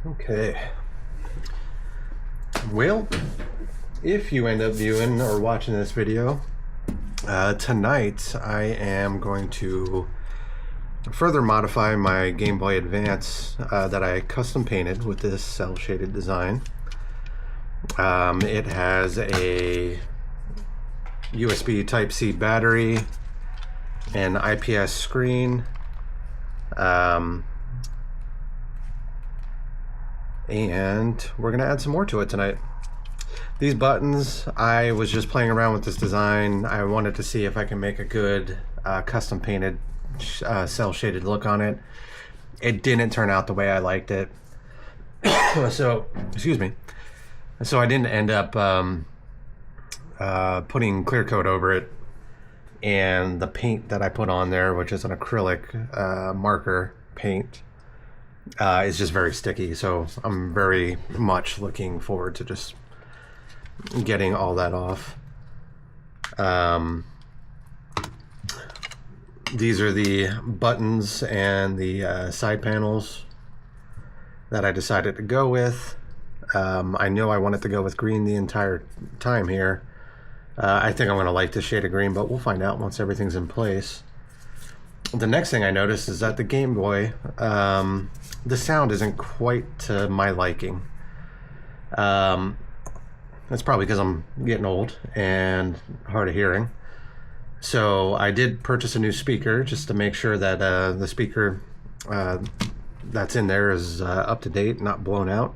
Okay. Well, if you end up viewing or watching this video, tonight I am going to further modify my Game Boy Advance that I custom painted with this cell shaded design. It has a USB Type-C battery, an IPS screen, and we're gonna add some more to it tonight. These buttons, I was just playing around with this design. I wanted to see if I can make a good custom painted cell shaded look on it. It didn't turn out the way I liked it. So, excuse me. So I didn't end up putting clear coat over it, and the paint that I put on there, which is an acrylic marker paint, is just very sticky. So I'm very much looking forward to just getting all that off. These are the buttons and the side panels that I decided to go with. I know I wanted to go with green the entire time here. I think I'm going to like this shade of green, but we'll find out once everything's in place. The next thing I noticed is that the Game Boy, the sound isn't quite to my liking. That's probably because I'm getting old and hard of hearing. So I did purchase a new speaker just to make sure that the speaker that's in there is up to date, not blown out.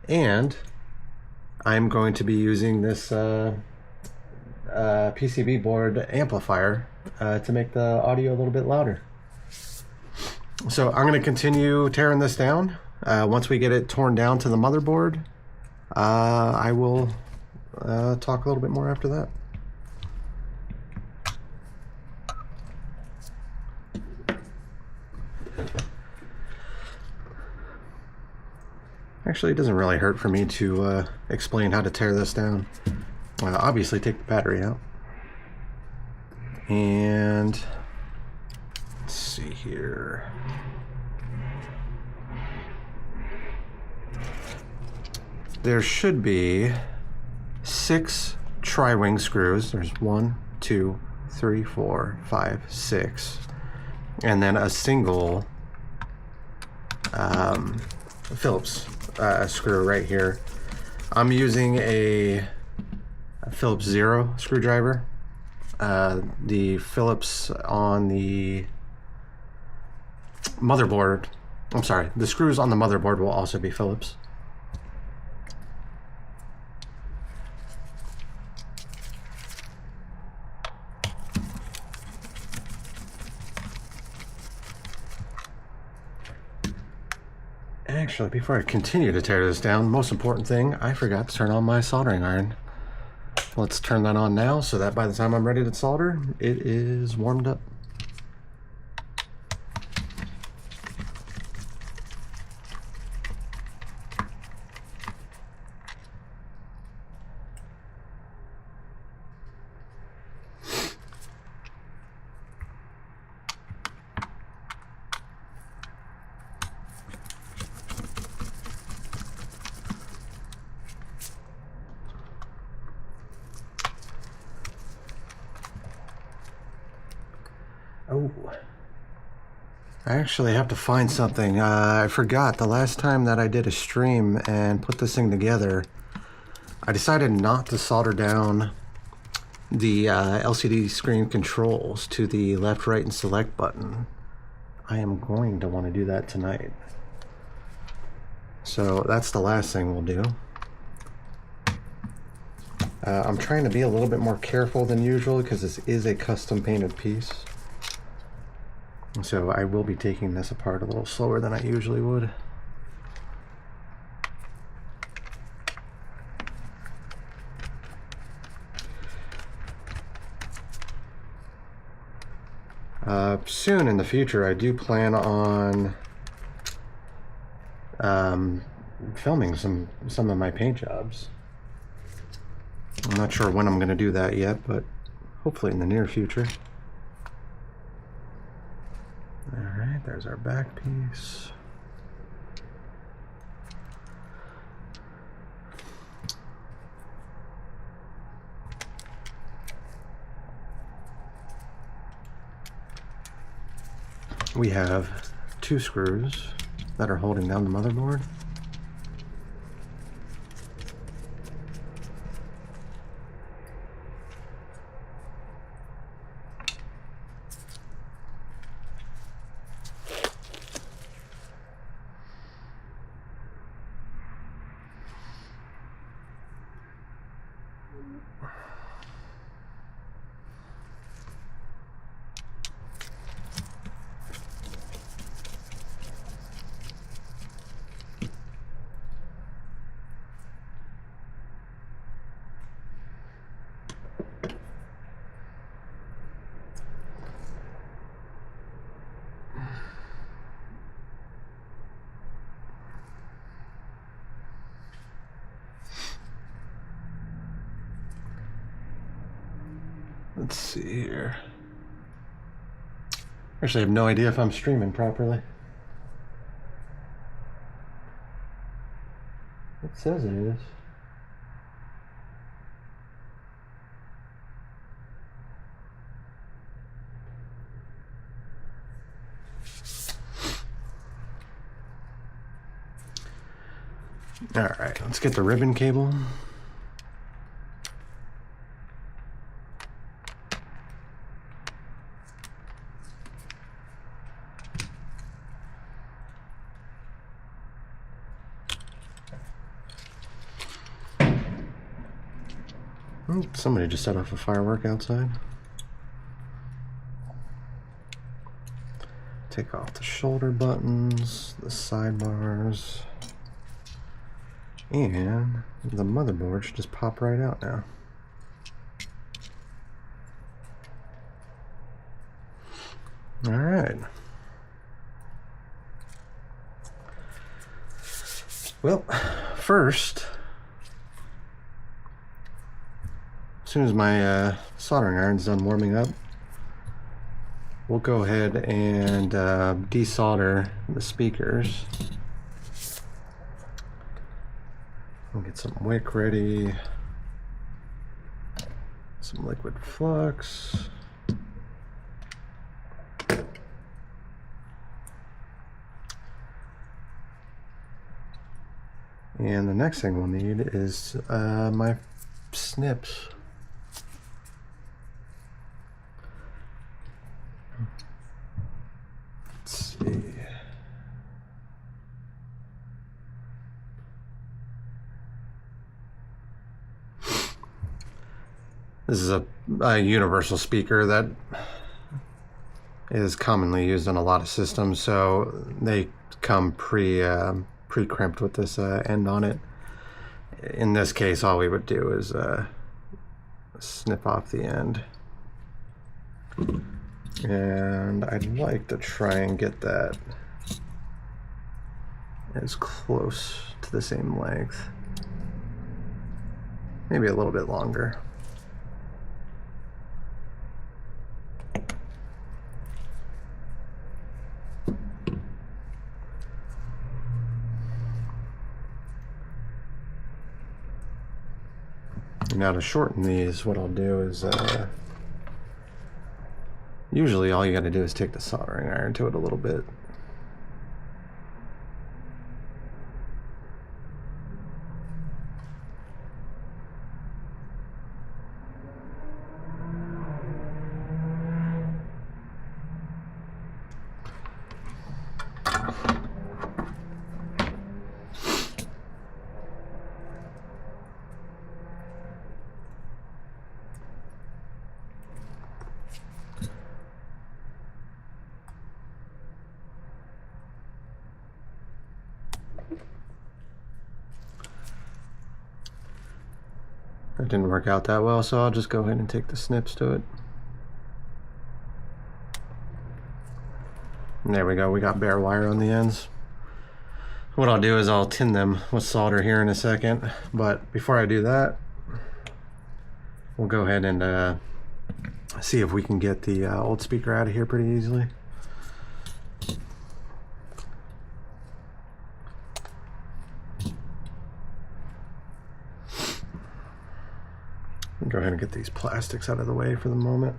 And I'm going to be using this PCB board amplifier to make the audio a little bit louder. So I'm going to continue tearing this down. Once we get it torn down to the motherboard, I will talk a little bit more after that. Actually, it doesn't really hurt for me to explain how to tear this down. Obviously, take the battery out. And let's see here. There should be 6 tri-wing screws. There's 1, 2, 3, 4, 5, 6. And then a single Phillips screw right here. I'm using a Phillips 0 screwdriver. The Phillips on the motherboard, I'm sorry, the screws on the motherboard will also be Phillips. Actually, before I continue to tear this down, most important thing, I forgot to turn on my soldering iron. Let's turn that on now so that by the time I'm ready to solder, it is warmed up. Oh, I actually have to find something. I forgot the last time that I did a stream and put this thing together, I decided not to solder down the LCD screen controls to the left, right, and select button. I am going to want to do that tonight. So that's the last thing we'll do. I'm trying to be a little bit more careful than usual because this is a custom painted piece. So I will be taking this apart a little slower than I usually would. Soon in the future, I do plan on filming some of my paint jobs. I'm not sure when I'm going to do that yet, but hopefully in the near future. Alright, there's our back piece. we have 2 screws that are holding down the motherboard. Let's see here. Actually, I have no idea if I'm streaming properly. It says it is. All right, let's get the ribbon cable. Somebody just set off a firework outside. Take off the shoulder buttons, the sidebars, and the motherboard should just pop right out now. All right. Well, first, as soon as my soldering iron's done warming up, we'll go ahead and desolder the speakers. We'll get some wick ready, some liquid flux. And the next thing we'll need is my snips. Let's see. This is a universal speaker that is commonly used on a lot of systems, so they come pre-crimped with this end on it. In this case, all we would do is snip off the end. And I'd like to try and get that as close to the same length. Maybe a little bit longer. Now to shorten these, what I'll do is usually all you got to do is take the soldering iron to it a little bit. That didn't work out that well, so I'll just go ahead and take the snips to it. And there we go, we got bare wire on the ends. What I'll do is I'll tin them with solder here in a second, but before I do that, we'll go ahead and see if we can get the old speaker out of here pretty easily. Go ahead and get these plastics out of the way for the moment.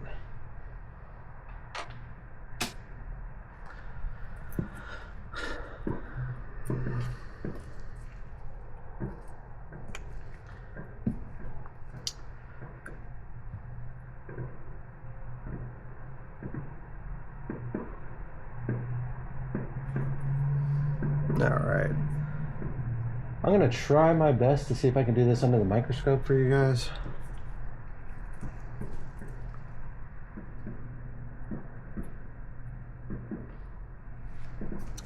Alright. I'm going to try my best to see if I can do this under the microscope for you guys.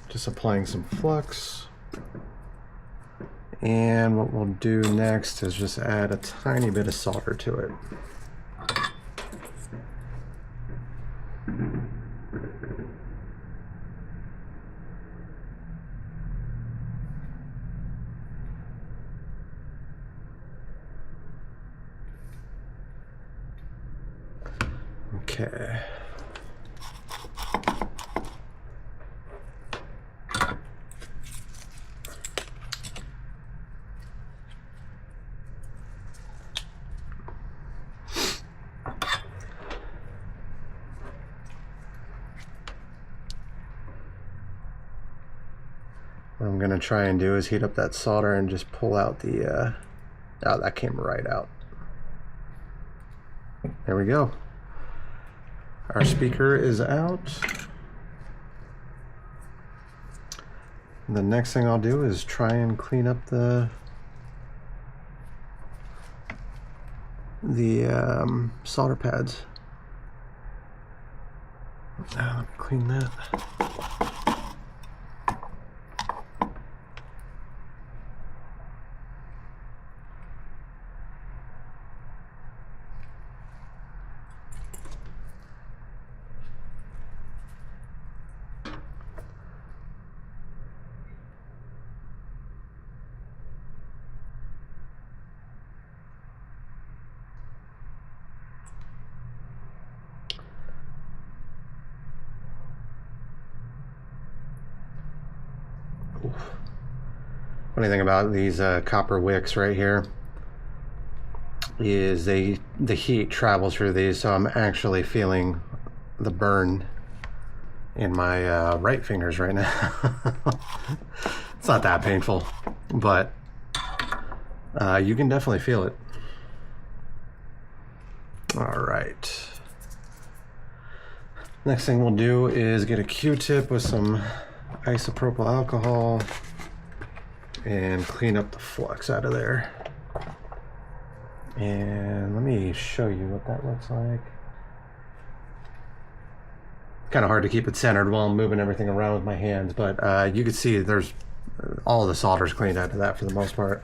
Just applying some flux. And what we'll do next is just add a tiny bit of solder to it. Okay. What I'm going to try and do is heat up that solder and just pull out the, oh, that came right out. There we go. Our speaker is out. The next thing I'll do is try and clean up the solder pads. Let me clean that. Funny thing about these copper wicks right here is the heat travels through these, so I'm actually feeling the burn in my right fingers right now. It's not that painful, but you can definitely feel it. All right. Next thing we'll do is get a Q-tip with some isopropyl alcohol and clean up the flux out of there. And let me show you what that looks like. Kind of hard to keep it centered while I'm moving everything around with my hands, but you can see there's all the solder's cleaned out of that for the most part.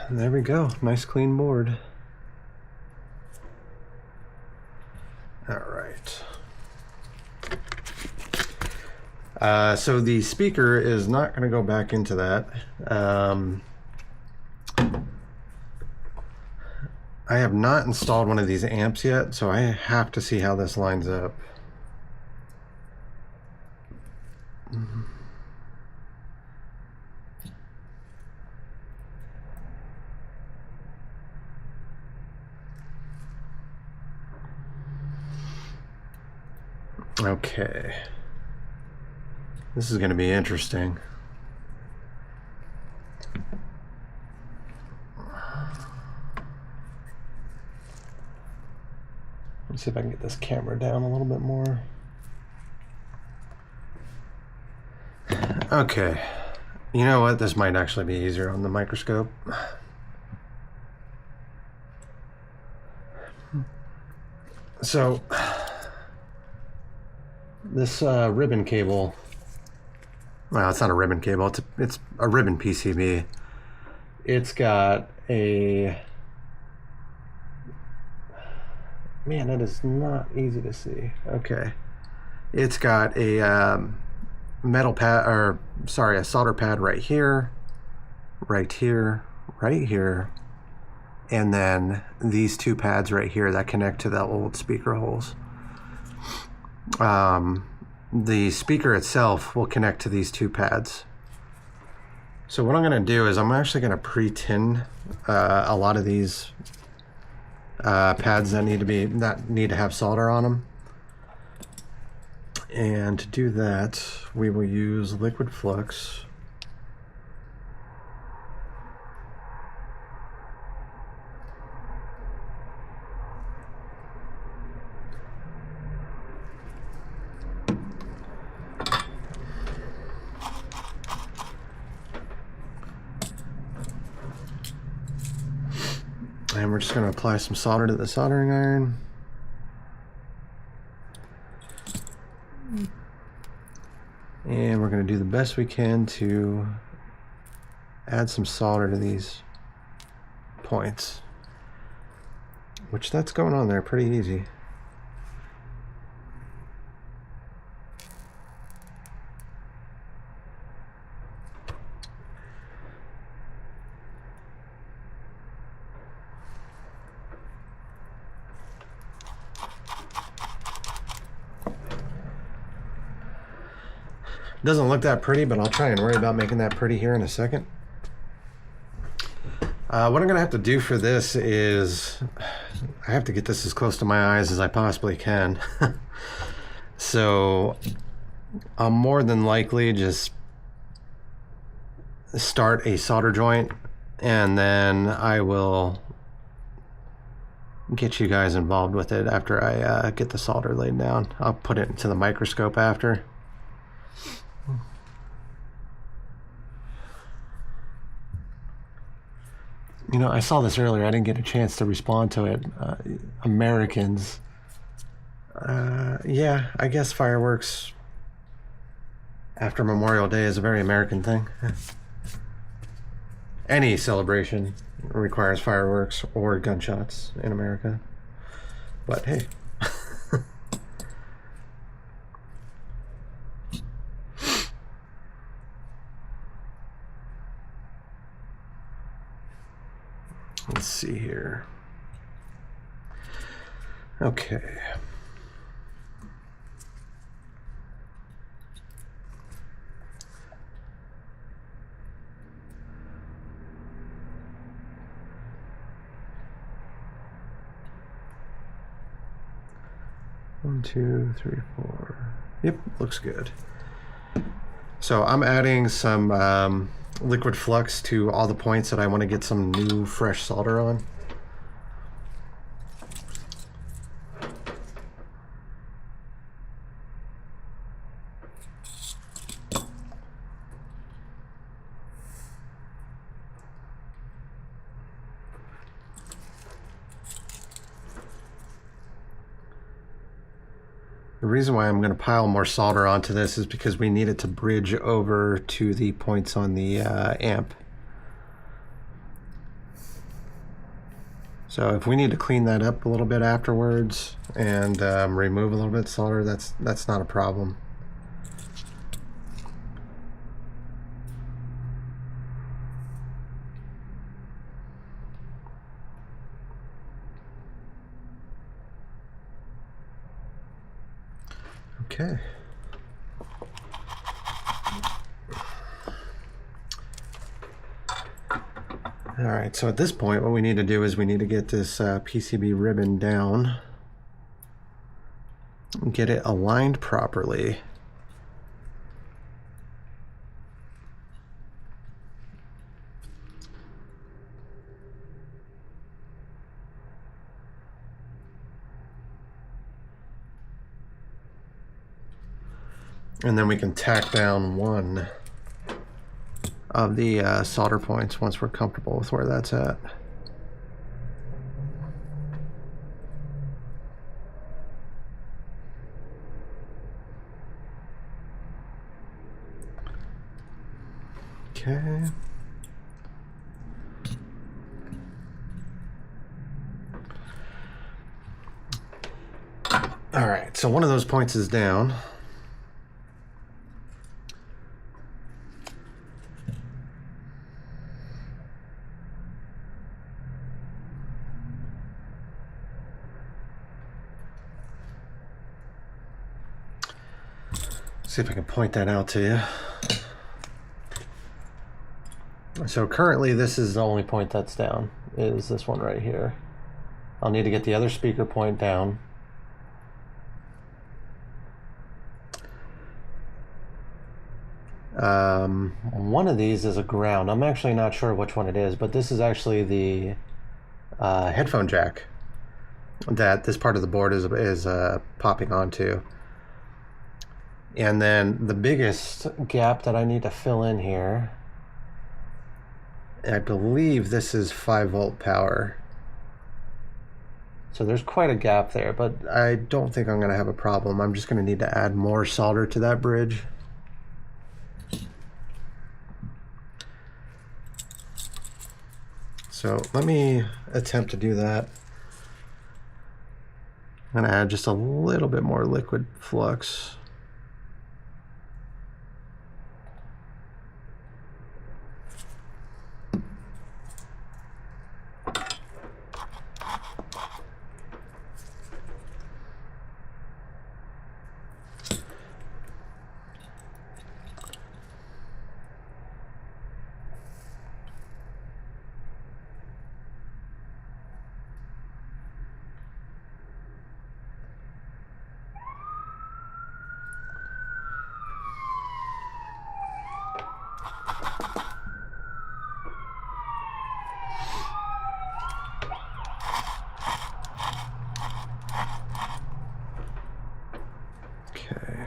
And there we go, nice clean board. All right. So the speaker is not going to go back into that. I have not installed one of these amps yet, so I have to see how this lines up. Okay, this is going to be interesting. Let's see if I can get this camera down a little bit more. Okay, you know what? This might actually be easier on the microscope. So this ribbon cable, well, it's not a ribbon cable, it's a ribbon PCB. It's got a, man, that is not easy to see. Okay, it's got a metal pad, or sorry, a solder pad right here, right here, right here, and then these two pads right here that connect to the old speaker holes. The speaker itself will connect to these two pads. So what I'm going to do is I'm actually going to pre-tin a lot of these pads that need to have solder on them. And to do that, we will use liquid flux. And we're just going to apply some solder to the soldering iron. And we're going to do the best we can to add some solder to these points, which that's going on there pretty easy. Doesn't look that pretty, but I'll try and worry about making that pretty here in a second. What I'm gonna have to do for this is I have to get this as close to my eyes as I possibly can. So I'll more than likely just start a solder joint, and then I will get you guys involved with it after I get the solder laid down. I'll put it into the microscope after. You know, I saw this earlier. I didn't get a chance to respond to it. Americans. Yeah, I guess fireworks after Memorial Day is a very American thing. Any celebration requires fireworks or gunshots in America. But hey. Let's see here. Okay. One, two, three, four. Yep, looks good. So I'm adding some liquid flux to all the points that I want to get some new fresh solder on. The reason why I'm going to pile more solder onto this is because we need it to bridge over to the points on the amp. So if we need to clean that up a little bit afterwards and remove a little bit of solder, that's not a problem. Okay. All right, so at this point, what we need to do is we need to get this PCB ribbon down and get it aligned properly. And then we can tack down one of the solder points once we're comfortable with where that's at. Okay. All right, so one of those points is down. See if I can point that out to you. So currently this is the only point that's down, is this one right here. I'll need to get the other speaker point down. One of these is a ground. I'm actually not sure which one it is, but this is actually the headphone jack that this part of the board is popping onto. And then the biggest gap that I need to fill in here, I believe this is 5-volt power. So there's quite a gap there, but I don't think I'm going to have a problem. I'm just going to need to add more solder to that bridge. So let me attempt to do that. I'm going to add just a little bit more liquid flux. Okay.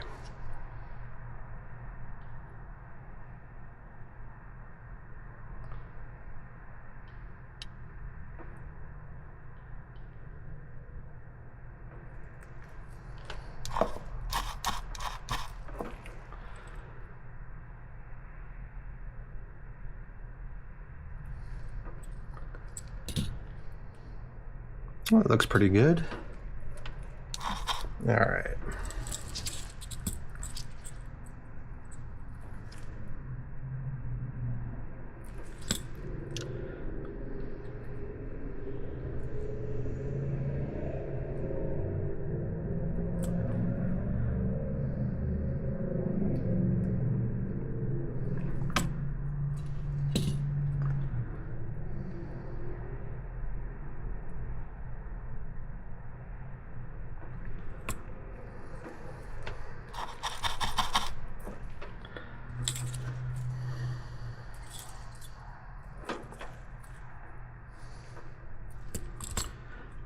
Well, it looks pretty good. All right.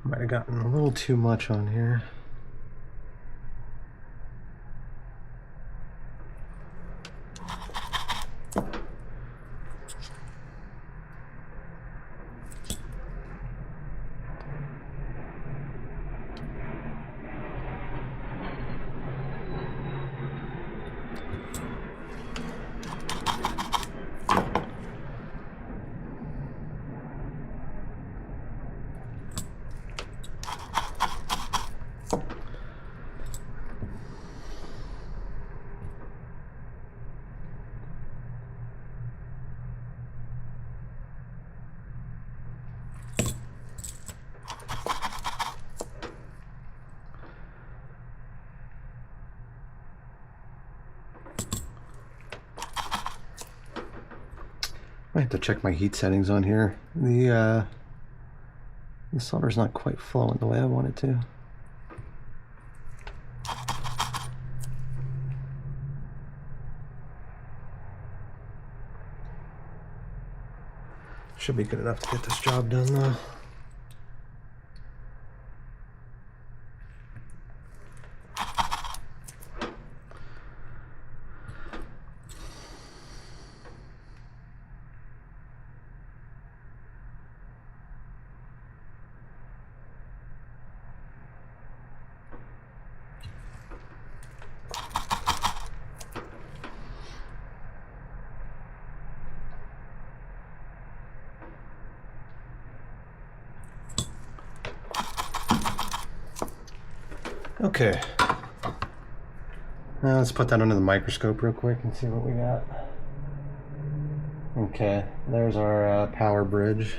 Might have gotten a little too much on here. I have to check my heat settings on here. The solder's not quite flowing the way I want it to. Should be good enough to get this job done though. Okay, now let's put that under the microscope real quick and see what we got. Okay, there's our power bridge.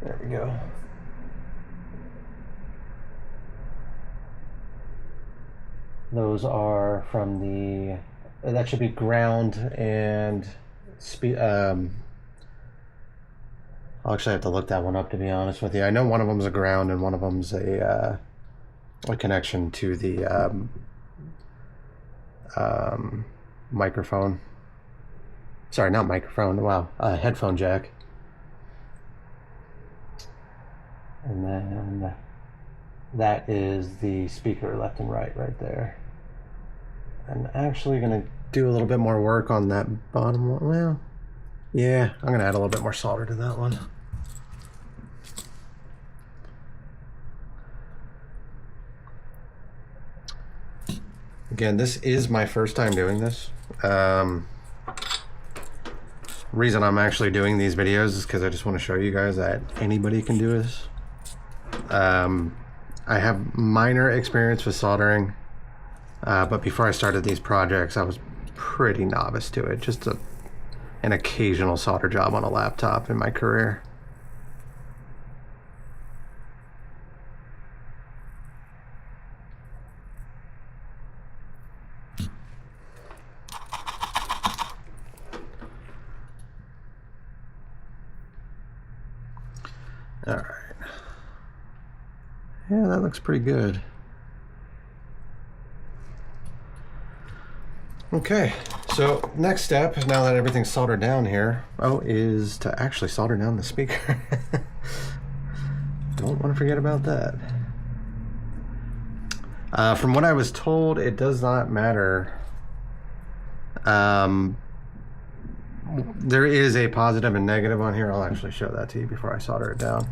There we go. Those are from the, that should be ground and I'll actually have to look that one up, to be honest with you. I know one of them's a ground and one of them's a connection to the microphone. Sorry, not microphone. Wow, headphone jack. And then that is the speaker left and right there. I'm actually going to do a little bit more work on that bottom one. Well, yeah, I'm going to add a little bit more solder to that one. Again, this is my first time doing this. Reason I'm actually doing these videos is because I just want to show you guys that anybody can do this. I have minor experience with soldering, but before I started these projects, I was pretty novice to it. Just an occasional solder job on a laptop in my career. All right. Yeah, that looks pretty good. Okay, so next step, now that everything's soldered down here, is to actually solder down the speaker. Don't want to forget about that. From what I was told, it does not matter. There is a positive and negative on here. I'll actually show that to you before I solder it down.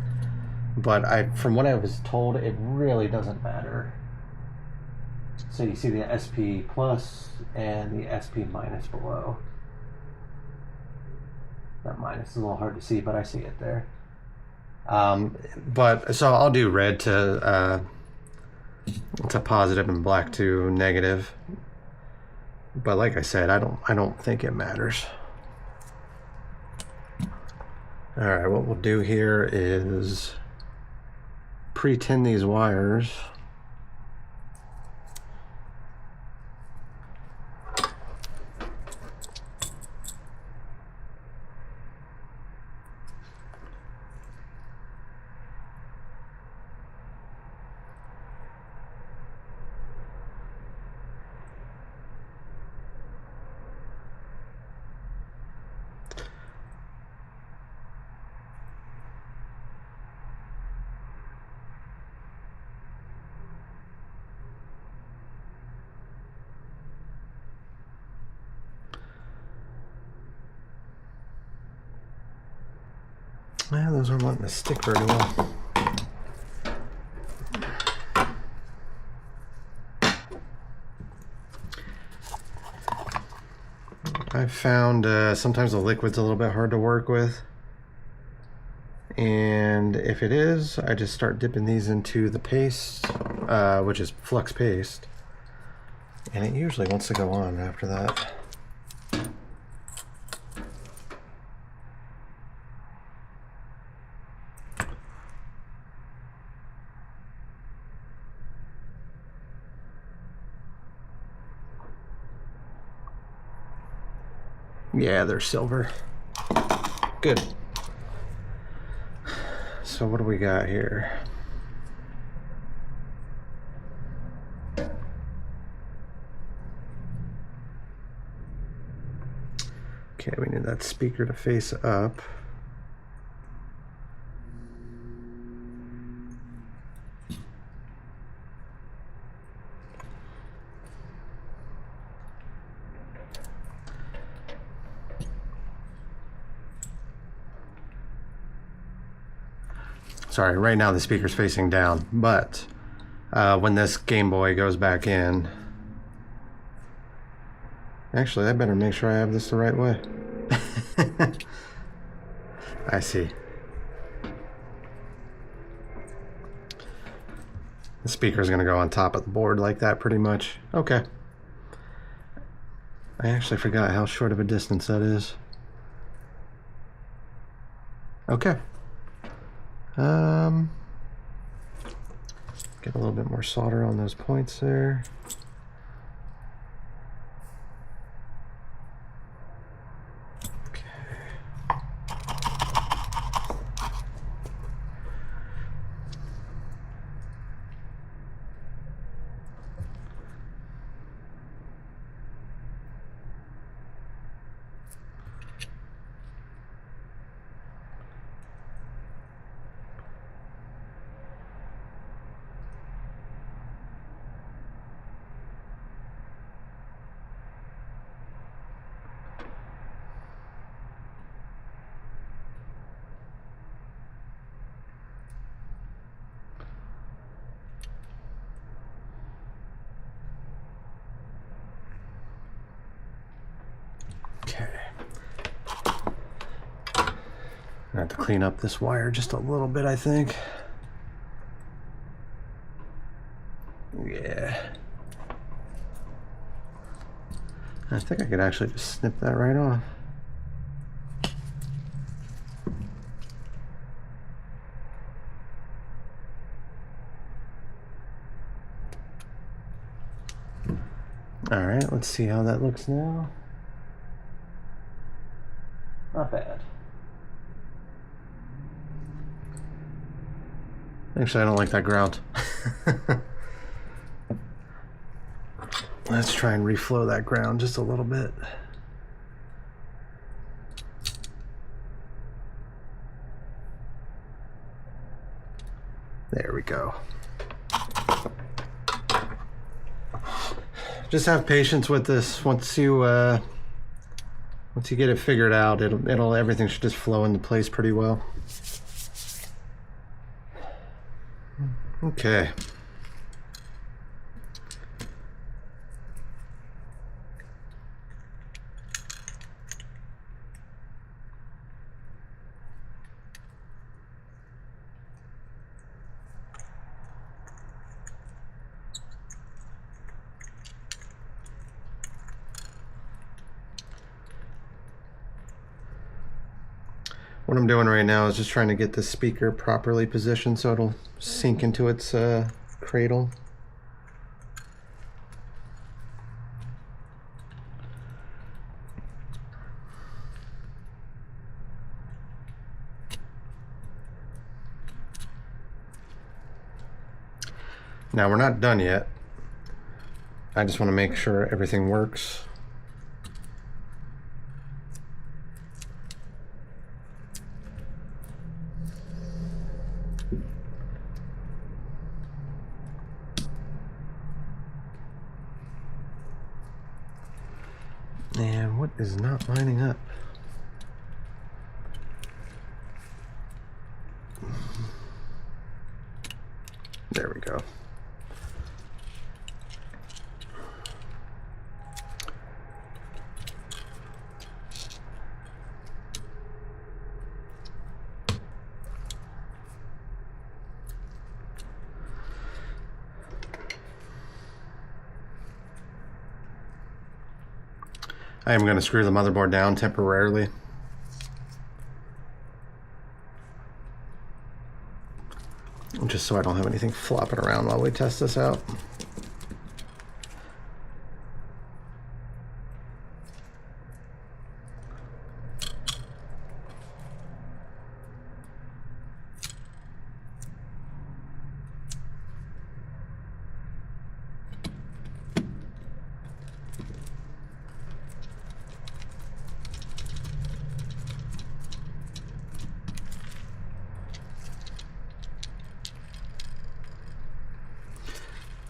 But from what I was told, it really doesn't matter. So you see the SP plus and the SP minus below. That minus is a little hard to see, but I see it there. But so I'll do red to positive and black to negative. But like I said, I don't think it matters. All right, what we'll do here is pre-tin these wires. Yeah, those aren't wanting to stick very well. I've found sometimes the liquid's a little bit hard to work with. And if it is, I just start dipping these into the paste, which is flux paste. And it usually wants to go on after that. Yeah, they're silver. Good. So what do we got here? Okay, we need that speaker to face up. Sorry, right now the speaker's facing down, but when this Game Boy goes back in, actually I better make sure I have this the right way. I see. The speaker's gonna go on top of the board like that pretty much. Okay. I actually forgot how short of a distance that is. Okay. Get a little bit more solder on those points there. Okay. I have to clean up this wire just a little bit, I think. Yeah. I think I could actually just snip that right off. All right, let's see how that looks now. Not bad. Actually, I don't like that ground. Let's try and reflow that ground just a little bit. There we go. Just have patience with this. Once you get it figured out, everything should just flow into place pretty well. Okay. What I'm doing right now is just trying to get the speaker properly positioned so it'll sink into its cradle. Now we're not done yet. I just want to make sure everything works. And what is not lining up? There we go. I am going to screw the motherboard down temporarily. Just so I don't have anything flopping around while we test this out.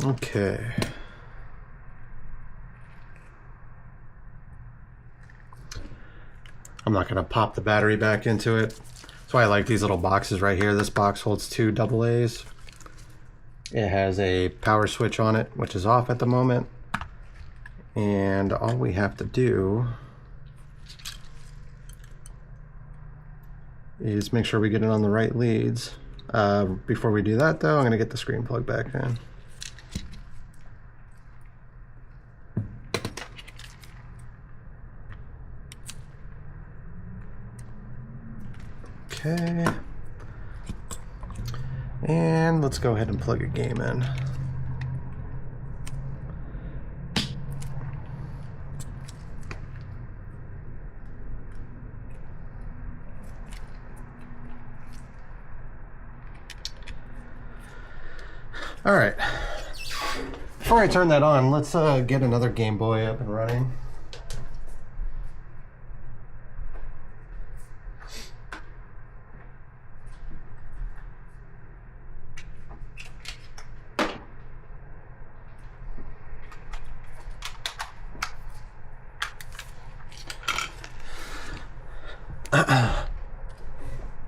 Okay. I'm not going to pop the battery back into it. That's why I like these little boxes right here. This box holds 2 AA's. It has a power switch on it, which is off at the moment. And all we have to do is make sure we get it on the right leads. Before we do that though, I'm going to get the screen plug back in. Okay, and let's go ahead and plug a game in. All right, before I turn that on, let's get another Game Boy up and running.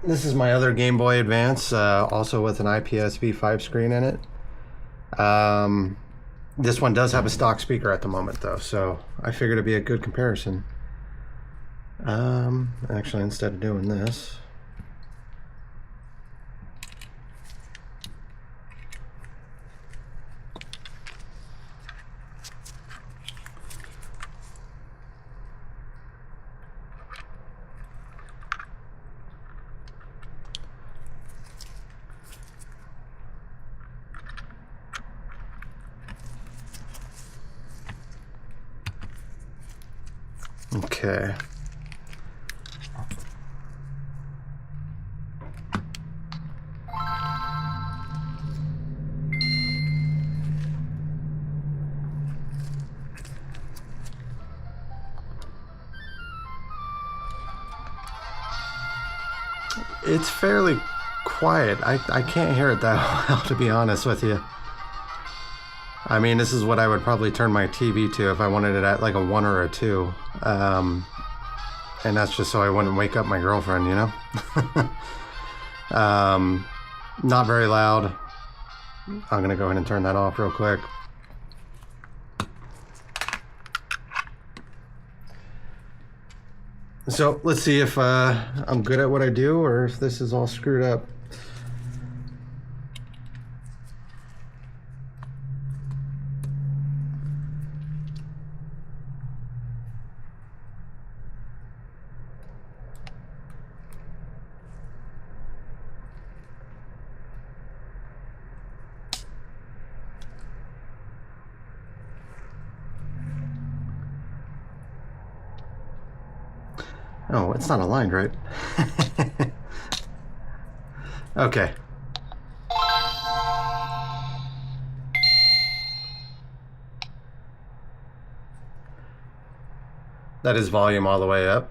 This is my other Game Boy Advance, also with an IPS V5 screen in it. This one does have a stock speaker at the moment though, so I figured it'd be a good comparison. Actually, instead of doing this, Okay. It's fairly quiet. I can't hear it that well, to be honest with you. I mean, this is what I would probably turn my TV to if I wanted it at like a 1 or a 2. And that's just so I wouldn't wake up my girlfriend, you know? Not very loud. I'm gonna go ahead and turn that off real quick. So let's see if I'm good at what I do or if this is all screwed up. Oh, it's not aligned, right? Okay. That is volume all the way up.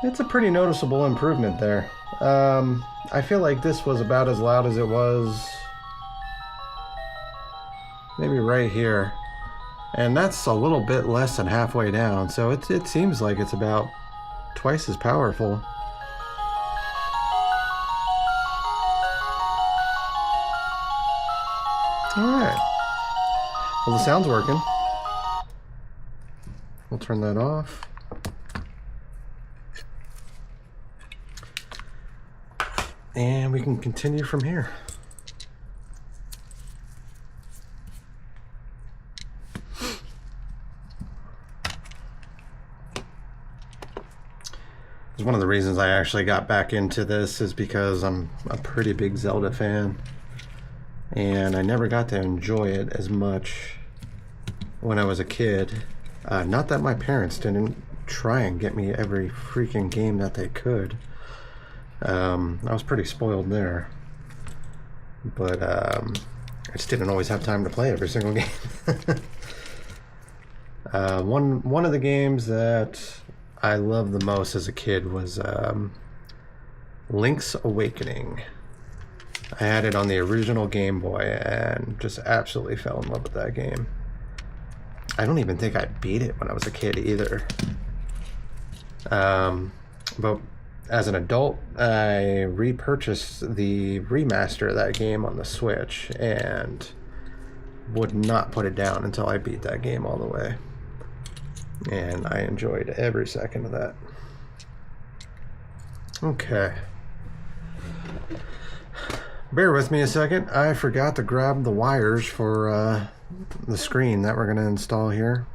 It's a pretty noticeable improvement there. I feel like this was about as loud as it was maybe right here. And that's a little bit less than halfway down, so it seems like it's about twice as powerful. Alright. Well, the sound's working. We'll turn that off. And we can continue from here. One of the reasons I actually got back into this is because I'm a pretty big Zelda fan. And I never got to enjoy it as much when I was a kid. Not that my parents didn't try and get me every freaking game that they could. I was pretty spoiled there, but I just didn't always have time to play every single game. One of the games that I loved the most as a kid was Link's Awakening. I had it on the original Game Boy and just absolutely fell in love with that game. I don't even think I beat it when I was a kid either. But as an adult, I repurchased the remaster of that game on the Switch and would not put it down until I beat that game all the way. And I enjoyed every second of that. Okay. Bear with me a second. I forgot to grab the wires for the screen that we're going to install here.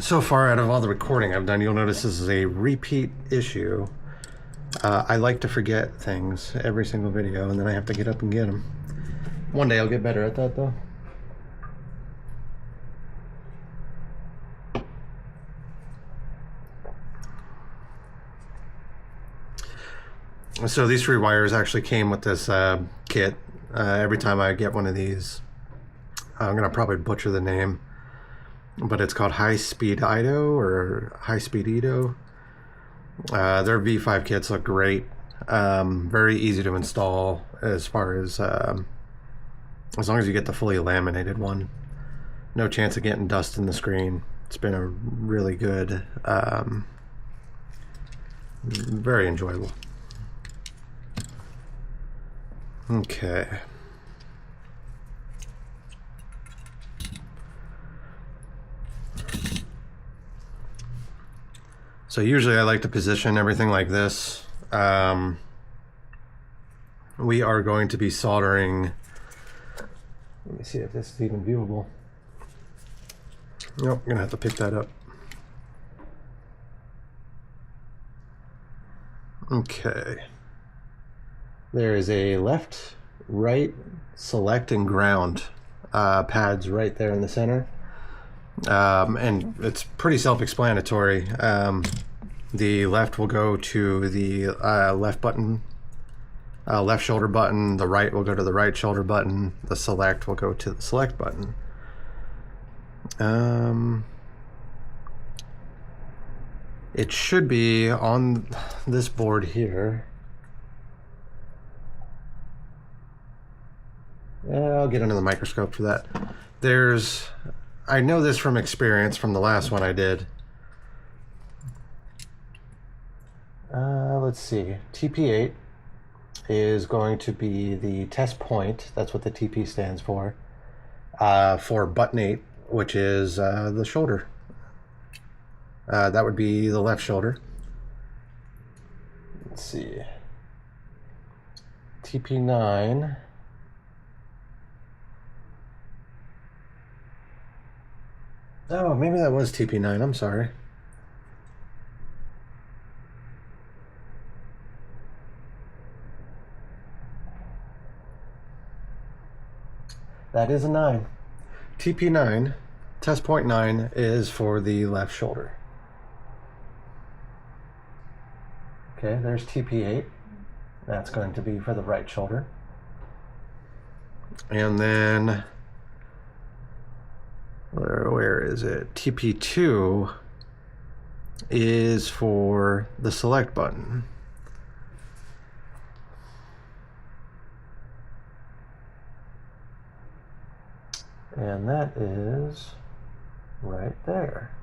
So far out of all the recording I've done, you'll notice this is a repeat issue. I like to forget things every single video, and then I have to get up and get them. One day I'll get better at that, though. So these 3 wires actually came with this kit. Every time I get one of these, I'm going to probably butcher the name, but it's called High Speed Ido or High Speed Ido. Their V5 kits look great. Very easy to install as far as long as you get the fully laminated one. No chance of getting dust in the screen. It's been a really good, very enjoyable. Okay. So usually I like to position everything like this. We are going to be soldering. Let me see if this is even viewable. Nope, I'm gonna have to pick that up. Okay. There is a left, right, select, and ground pads right there in the center. And it's pretty self-explanatory. The left will go to the left button, left shoulder button. The right will go to the right shoulder button. The select will go to the select button. It should be on this board here. I'll get under the microscope for that. I know this from experience from the last one I did. Let's see. TP8 is going to be the test point. That's what the TP stands for button 8, which is the shoulder. That would be the left shoulder. Let's see. TP9. Oh, maybe that was TP9. I'm sorry. That is a 9. TP9, test point 9, is for the left shoulder. Okay, there's TP8. That's going to be for the right shoulder. And then, where is it? TP2 is for the select button. And that is right there.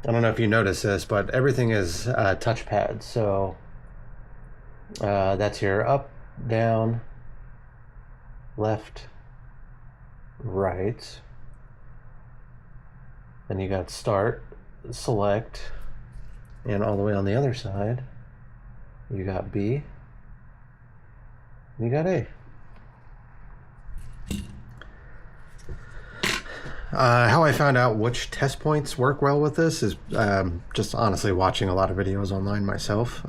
I don't know if you notice this, but everything is touchpad. So that's your up, down, left, right. Then you got start, select, and all the way on the other side, you got B, and you got A. How I found out which test points work well with this is just honestly watching a lot of videos online myself.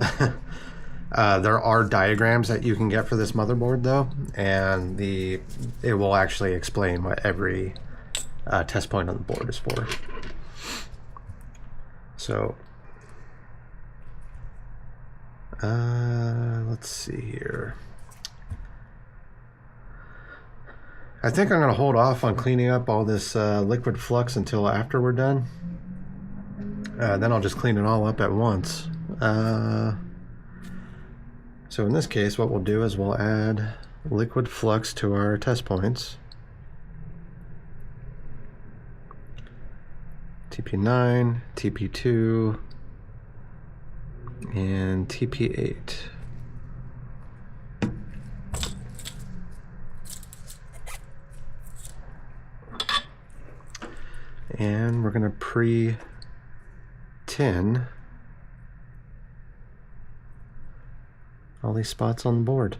There are diagrams that you can get for this motherboard though, and it will actually explain what every test point on the board is for. So let's see here. I think I'm going to hold off on cleaning up all this liquid flux until after we're done. Then I'll just clean it all up at once. So in this case, what we'll do is we'll add liquid flux to our test points. TP9, TP2, and TP8. And we're going to pre-tin all these spots on the board.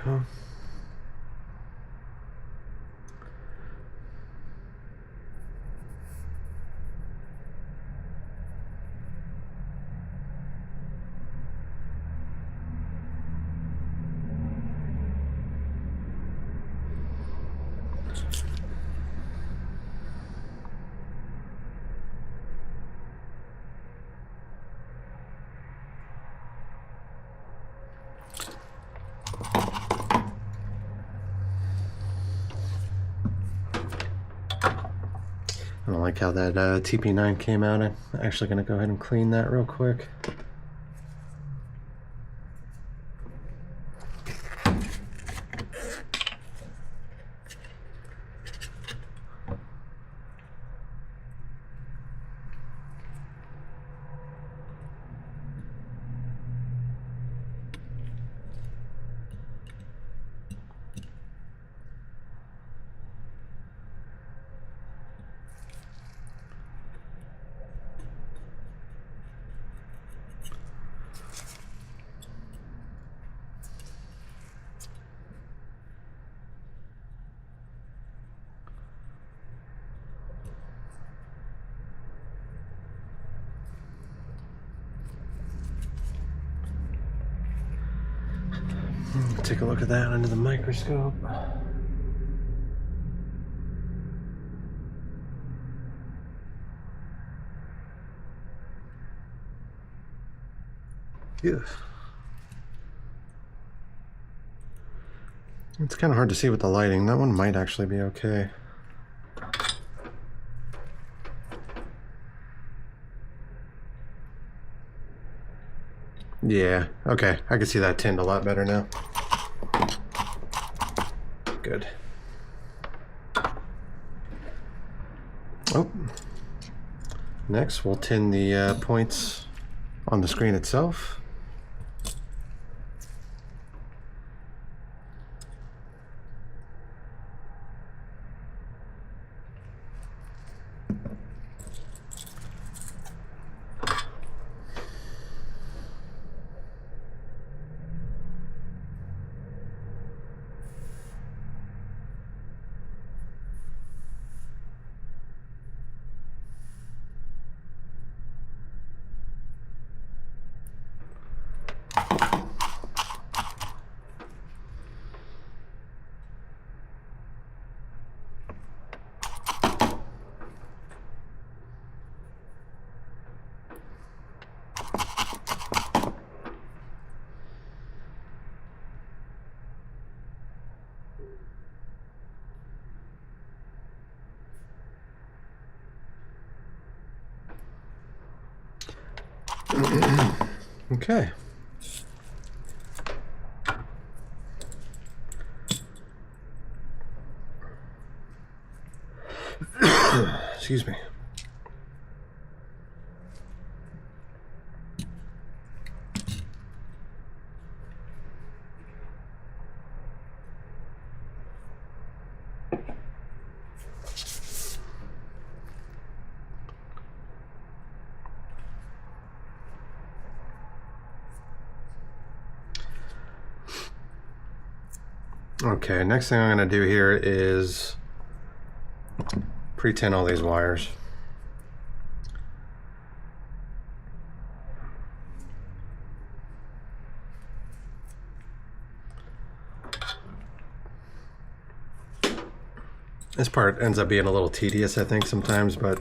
Go. like how that TP9 came out. I'm actually going to go ahead and clean that real quick. Take a look at that under the microscope. Yeah. It's kind of hard to see with the lighting. That one might actually be okay. Yeah, okay. I can see that tinned a lot better now. Good. Oh. Next, we'll tin the points on the screen itself. Okay. Excuse me. Okay, next thing I'm going to do here is pre-tin all these wires. This part ends up being a little tedious, I think, sometimes, but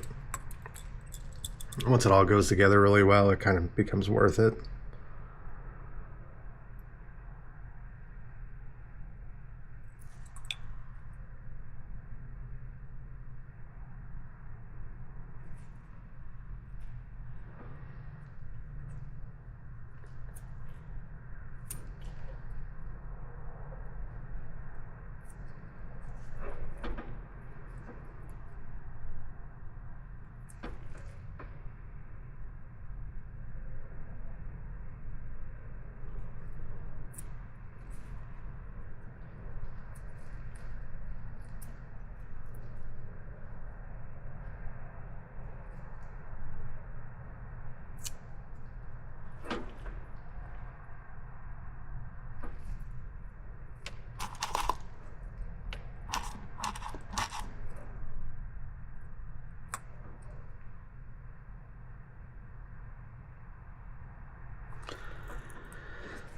once it all goes together really well, it kind of becomes worth it.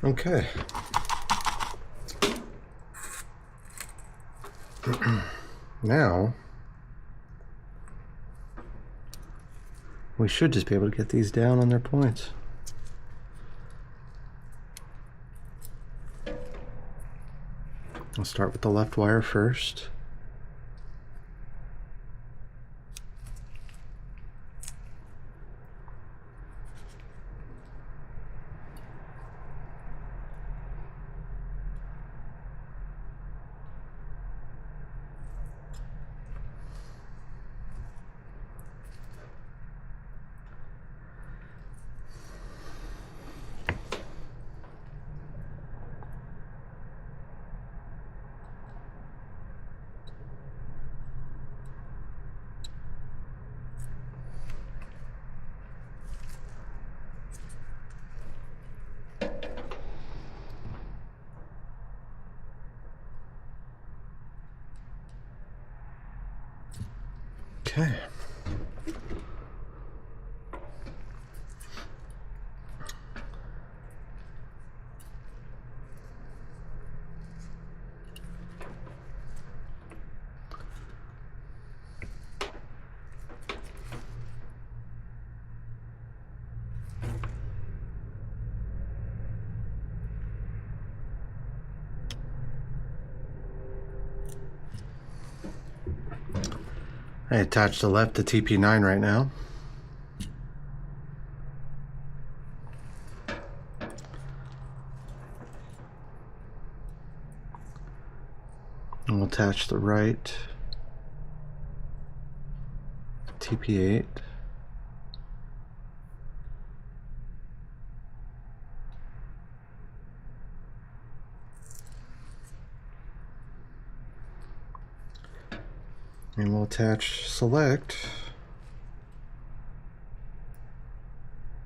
Okay. Now, we should just be able to get these down on their points. I'll start with the left wire first. Okay. I attached the left to TP9 right now. And we'll attach the right to TP8. And we'll attach select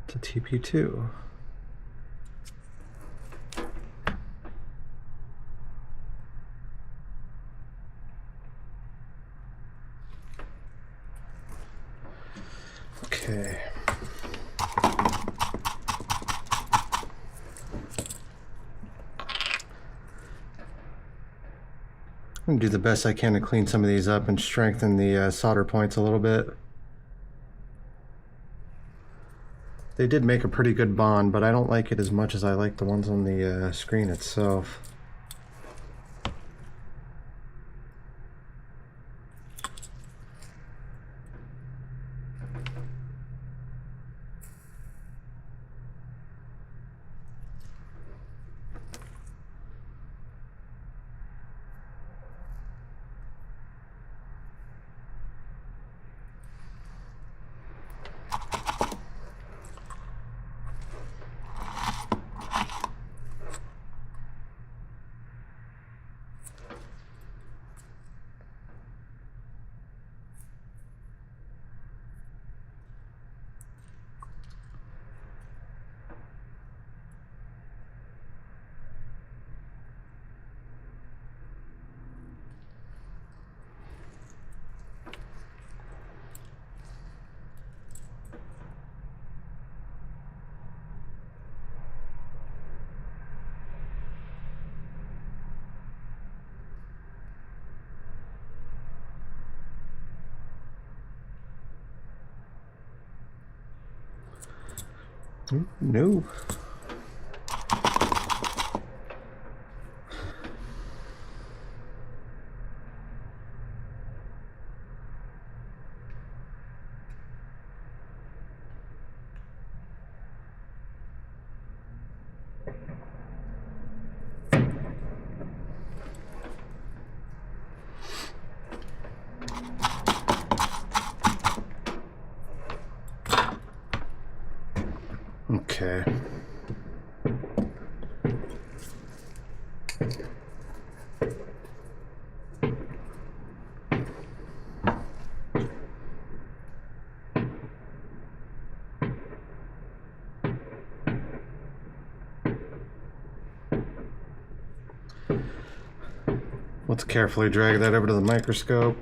to TP2. Okay. I'm going to do the best I can to clean some of these up and strengthen the solder points a little bit. They did make a pretty good bond, but I don't like it as much as I like the ones on the screen itself. No. Okay. Let's carefully drag that over to the microscope.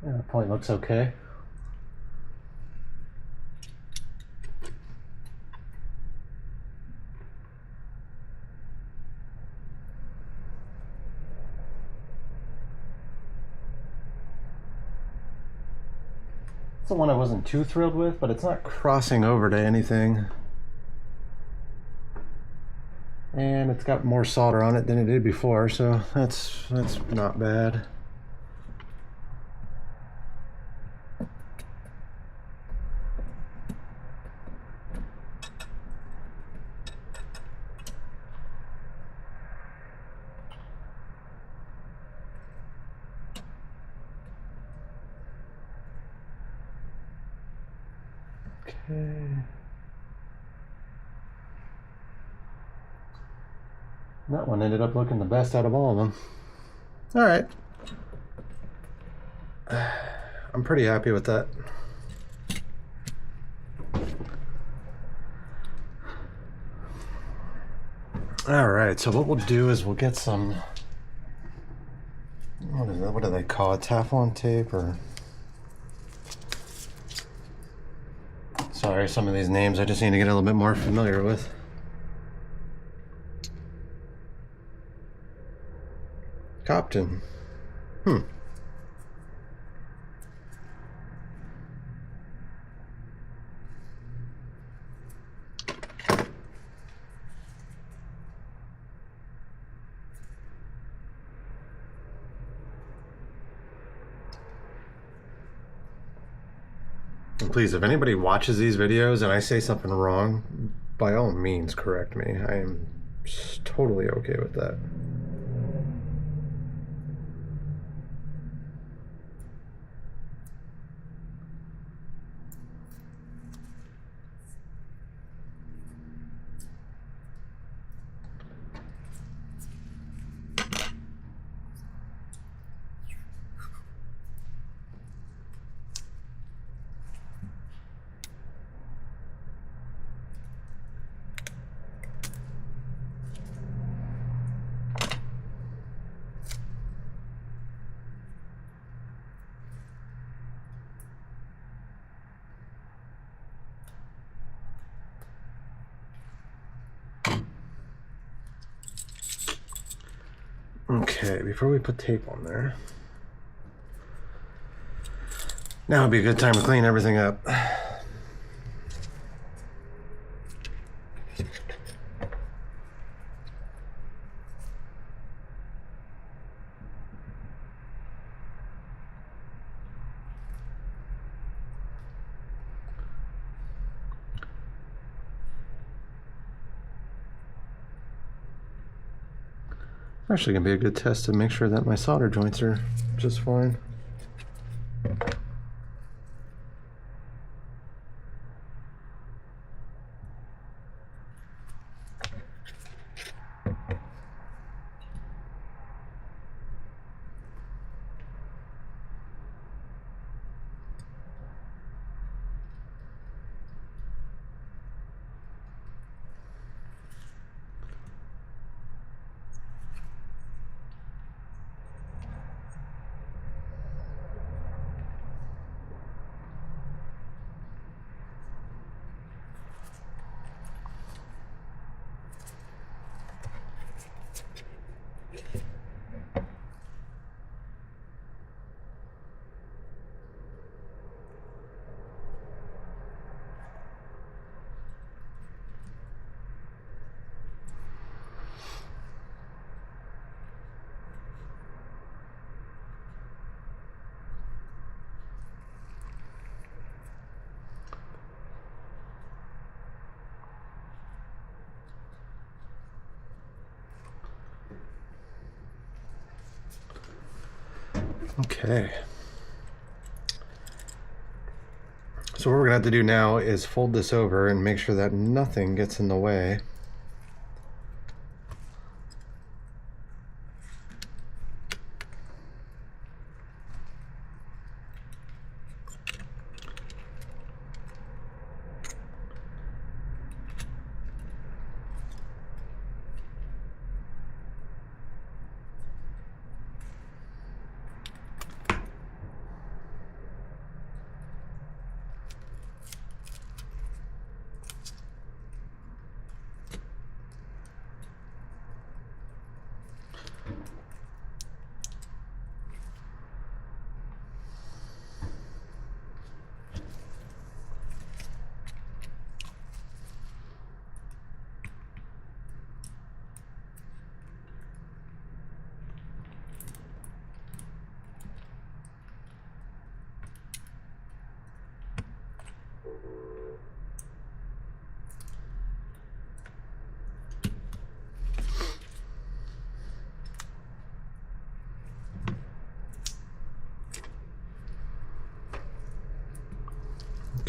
Yeah, that point looks okay. It's the one I wasn't too thrilled with, but it's not crossing over to anything. And it's got more solder on it than it did before, so that's not bad. Okay. That one ended up looking the best out of all of them. All right. I'm pretty happy with that. All right, so what we'll do is we'll get some, what do they call it, Teflon tape, or, sorry, some of these names I just need to get a little bit more familiar with. Copton. And please, if anybody watches these videos and I say something wrong, by all means correct me. I am totally okay with that. Okay, before we put tape on there, now would be a good time to clean everything up. Actually gonna be a good test to make sure that my solder joints are just fine. Okay. So what we're gonna have to do now is fold this over and make sure that nothing gets in the way.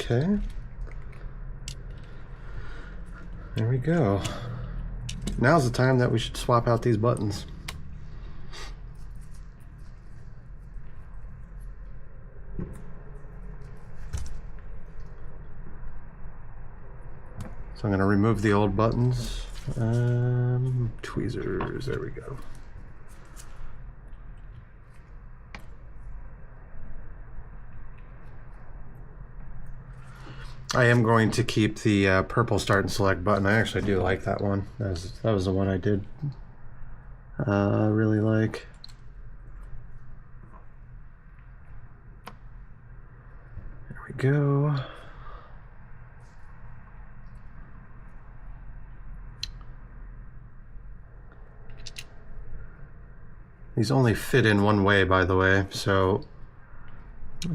Okay. There we go. Now's the time that we should swap out these buttons. So I'm going to remove the old buttons. Tweezers, there we go. I am going to keep the purple start and select button. I actually do like that one. That was the one I did really like. There we go. These only fit in one way, by the way, so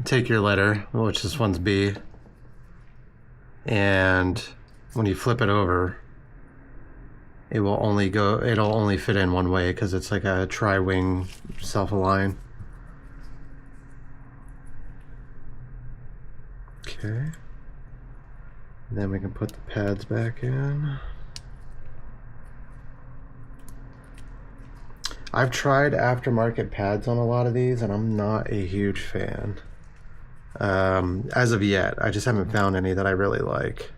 take your letter, which this one's B, and when you flip it over, it'll only fit in one way because it's like a tri-wing self-align. Okay. And then we can put the pads back in. I've tried aftermarket pads on a lot of these and I'm not a huge fan. As of yet, I just haven't found any that I really like.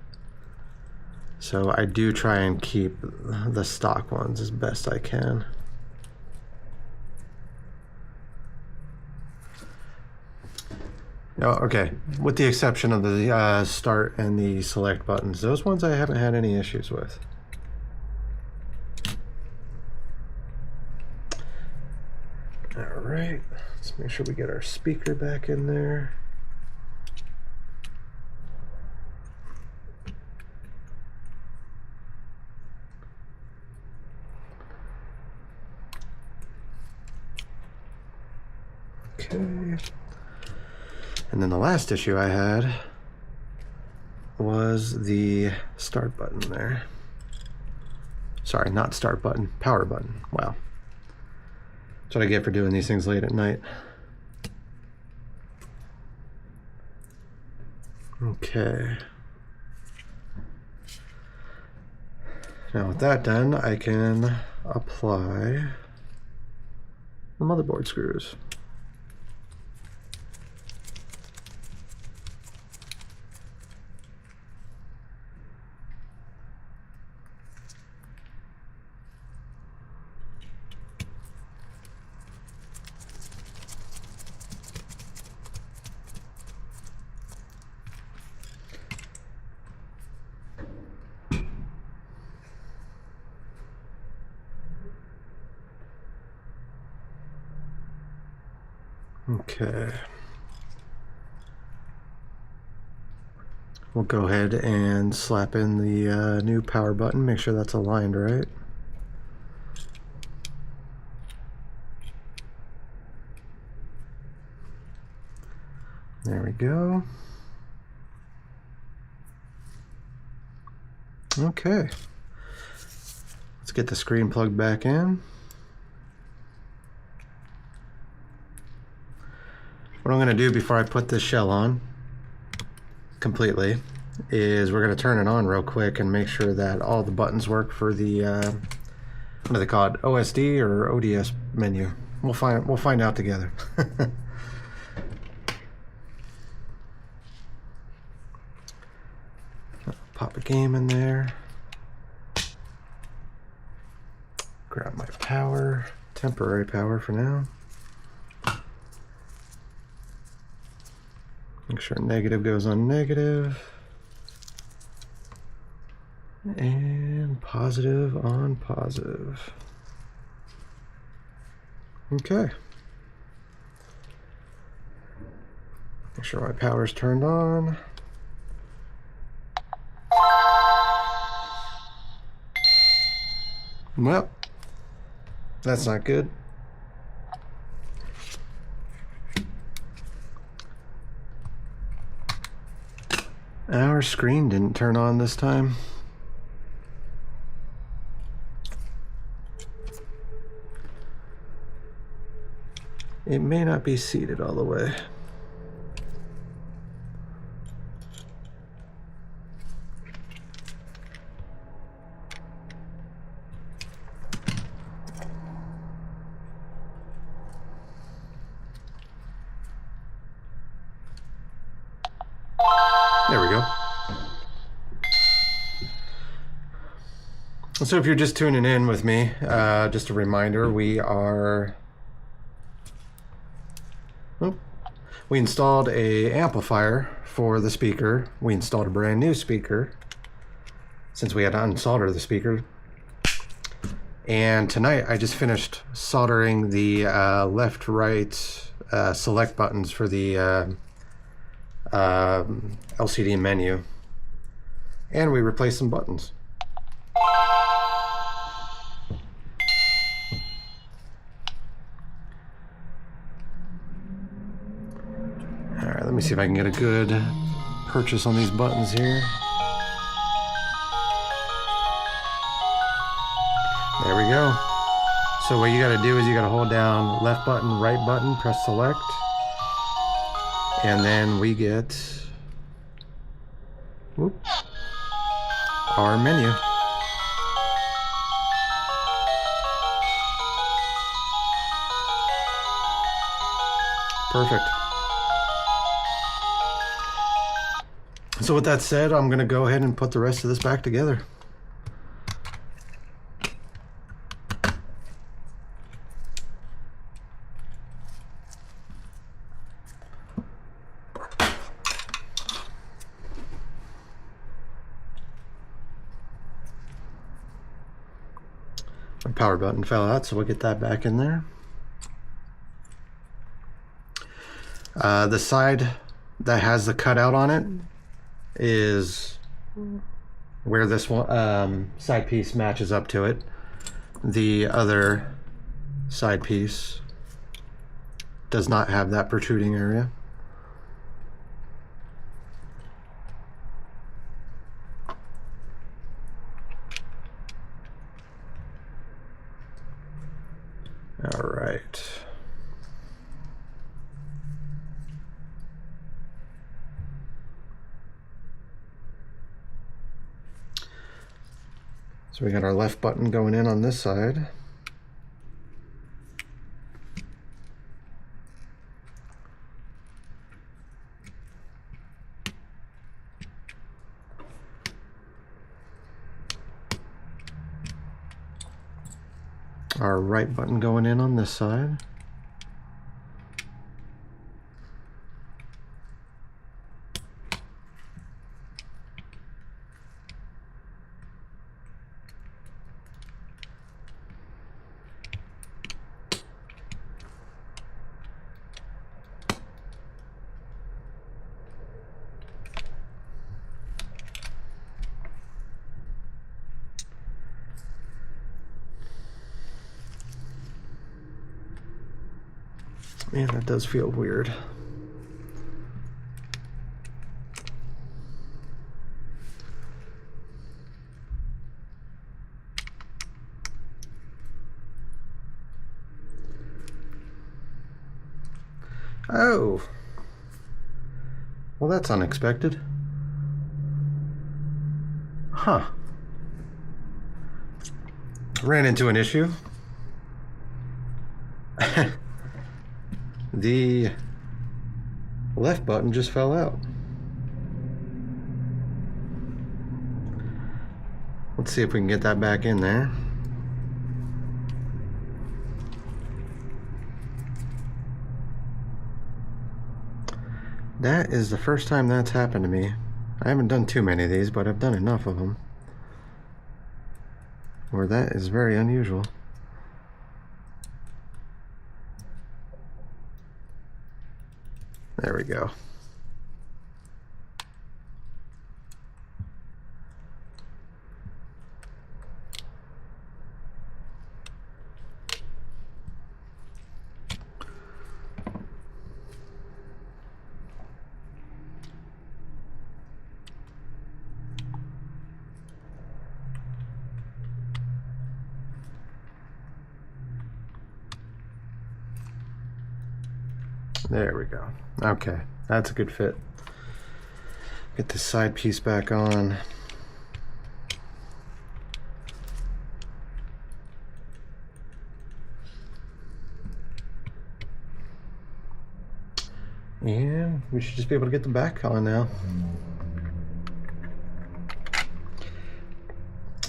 So I do try and keep the stock ones as best I can. Oh, okay, with the exception of the start and the select buttons. Those ones I haven't had any issues with. All right, let's make sure we get our speaker back in there. Okay. And then the last issue I had was the start button there. Sorry, not start button, power button. Wow. That's what I get for doing these things late at night. Okay. Now with that done, I can apply the motherboard screws. Okay. We'll go ahead and slap in the new power button, make sure that's aligned right. There we go. Okay. Let's get the screen plugged back in. What I'm going to do before I put this shell on completely is we're going to turn it on real quick and make sure that all the buttons work for the what do they call it, OSD or ODS menu. We'll find out together. Pop a game in there. Grab my power, temporary power for now. Make sure negative goes on negative. And positive on positive. Okay. Make sure my power's turned on. Well, that's not good. Our screen didn't turn on this time. It may not be seated all the way. So if you're just tuning in with me, just a reminder, we installed a amplifier for the speaker. We installed a brand new speaker since we had to unsolder the speaker. And tonight I just finished soldering the left-right select buttons for the LCD menu. And we replaced some buttons. Alright, let me see if I can get a good purchase on these buttons here. There we go. So what you gotta do is you gotta hold down left button, right button, press select, and then we get our menu. Perfect. So with that said, I'm gonna go ahead and put the rest of this back together. My power button fell out, so we'll get that back in there. The side that has the cutout on it is where this one side piece matches up to it. The other side piece does not have that protruding area. All right. So we got our left button going in on this side. Our right button going in on this side. Man, that does feel weird. Oh. Well, that's unexpected. Huh. Ran into an issue. The left button just fell out. Let's see if we can get that back in there. That is the first time that's happened to me. I haven't done too many of these, but I've done enough of them where that is very unusual. There we go. There we go. Okay, that's a good fit. Get this side piece back on. And we should just be able to get the back on now.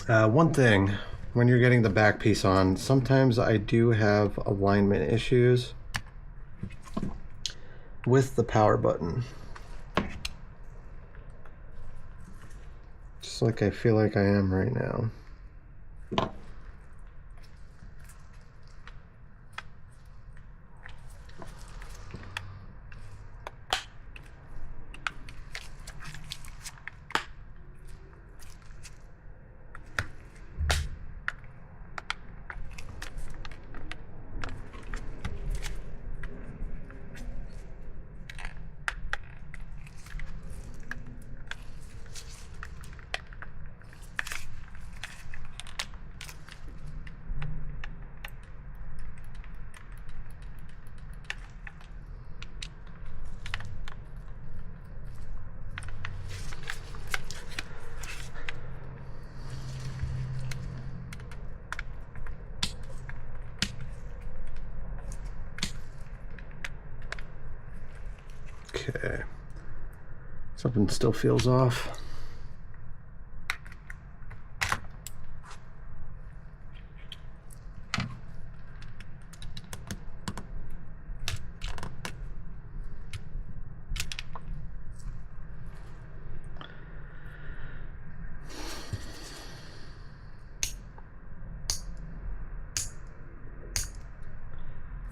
One thing, when you're getting the back piece on, sometimes I do have alignment issues with the power button. Just like I feel like I am right now. Okay, something still feels off.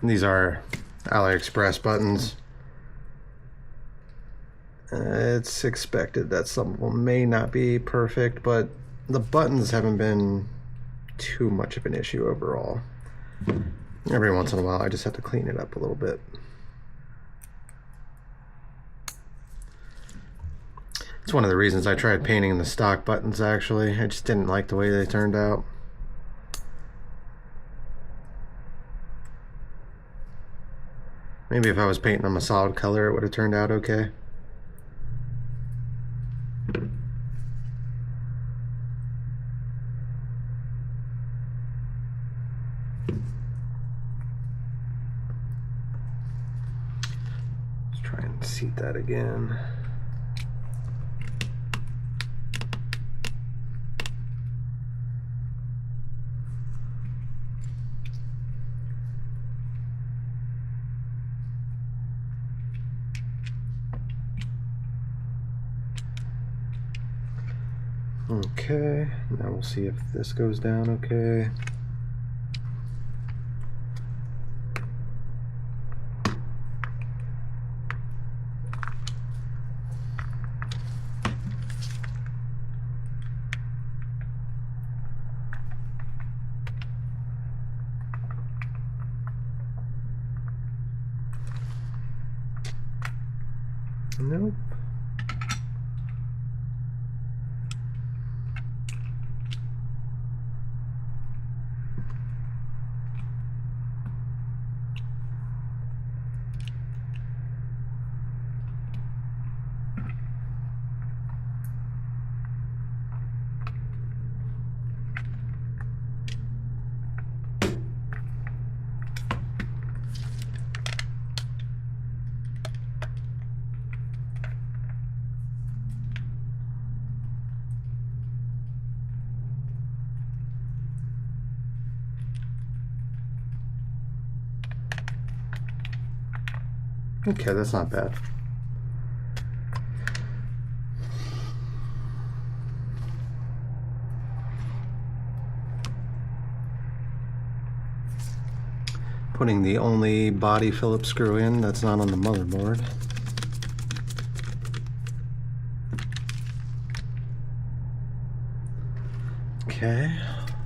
These are AliExpress buttons. It's expected that some of them may not be perfect, but the buttons haven't been too much of an issue overall. Every once in a while I just have to clean it up a little bit. It's one of the reasons I tried painting the stock buttons actually. I just didn't like the way they turned out. Maybe if I was painting them a solid color it would have turned out okay. Let's try and seat that again. Okay, now we'll see if this goes down okay. Nope. Okay, that's not bad. Putting the only body Phillips screw in that's not on the motherboard. Okay,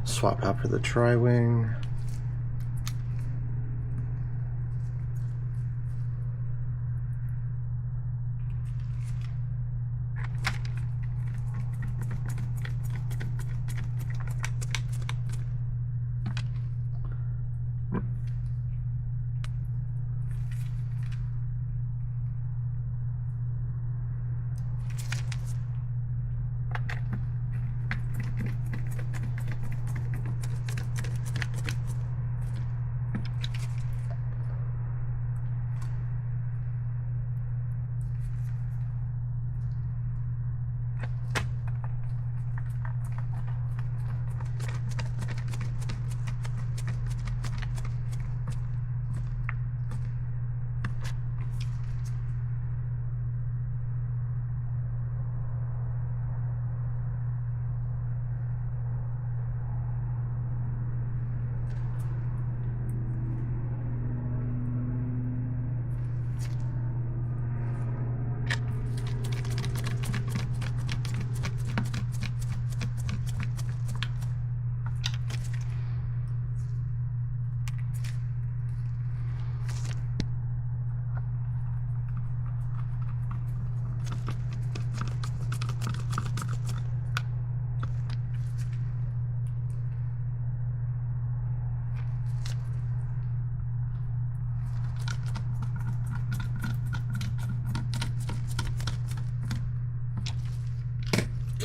swap out for the tri-wing.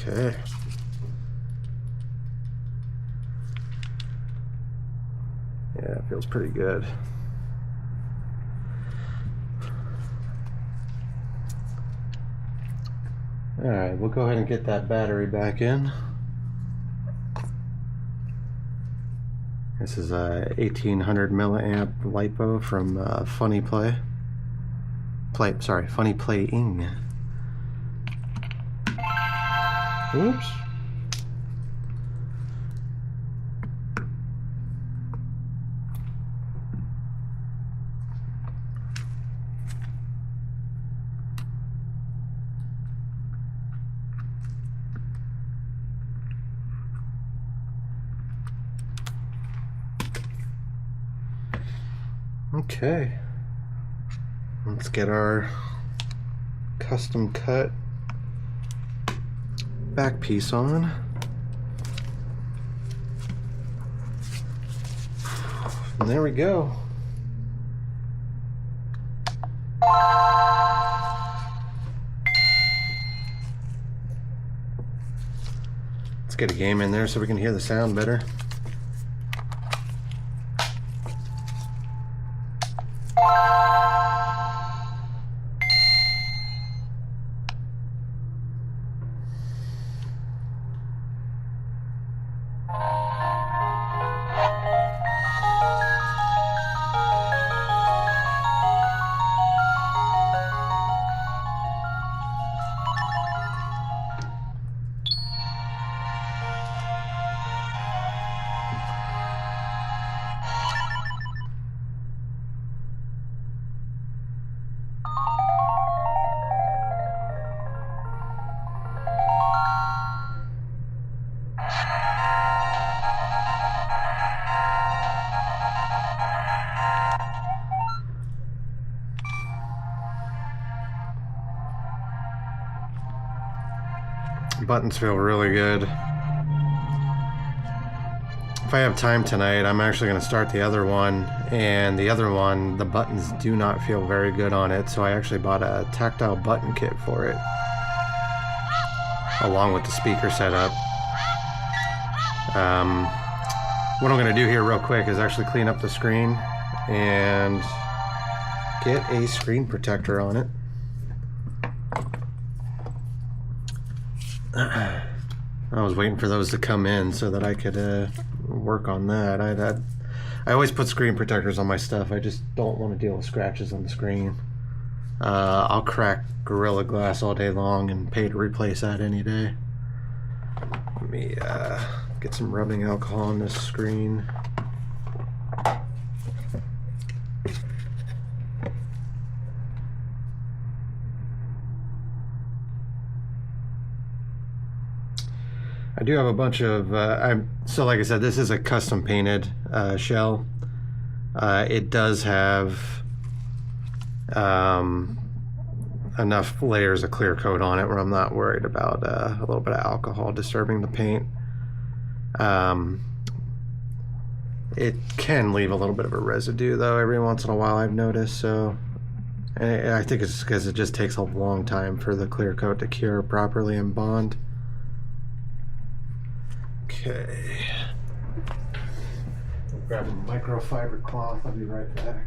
Okay. Yeah, it feels pretty good. Alright, we'll go ahead and get that battery back in. This is a 1800 milliamp LiPo from Funny Playing. Oops. Okay, let's get our custom cut back piece on. And there we go. Let's get a game in there so we can hear the sound better. Buttons feel really good. If I have time tonight, I'm actually going to start the other one, and the other one, the buttons do not feel very good on it, so I actually bought a tactile button kit for it, along with the speaker setup. What I'm going to do here real quick is actually clean up the screen and get a screen protector on it. I was waiting for those to come in so that I could work on that. I always put screen protectors on my stuff. I just don't want to deal with scratches on the screen. I'll crack Gorilla Glass all day long and pay to replace that any day. Let me get some rubbing alcohol on this screen. I do have a bunch of, so like I said, this is a custom painted shell. It does have enough layers of clear coat on it where I'm not worried about a little bit of alcohol disturbing the paint. It can leave a little bit of a residue though every once in a while, I've noticed, so I think it's because it just takes a long time for the clear coat to cure properly and bond. Okay. I'll grab a microfiber cloth. I'll be right back.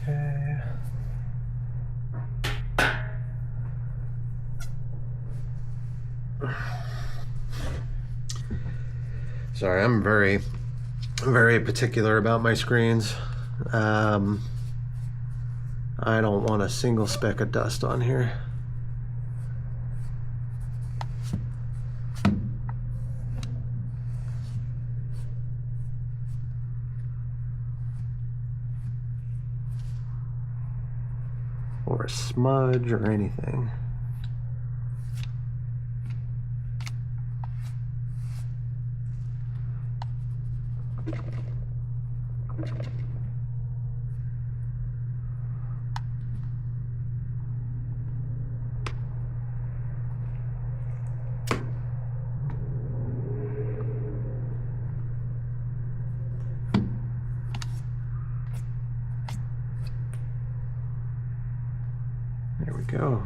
Okay. Sorry, I'm very particular about my screens. I don't want a single speck of dust on here. Or a smudge or anything. There we go.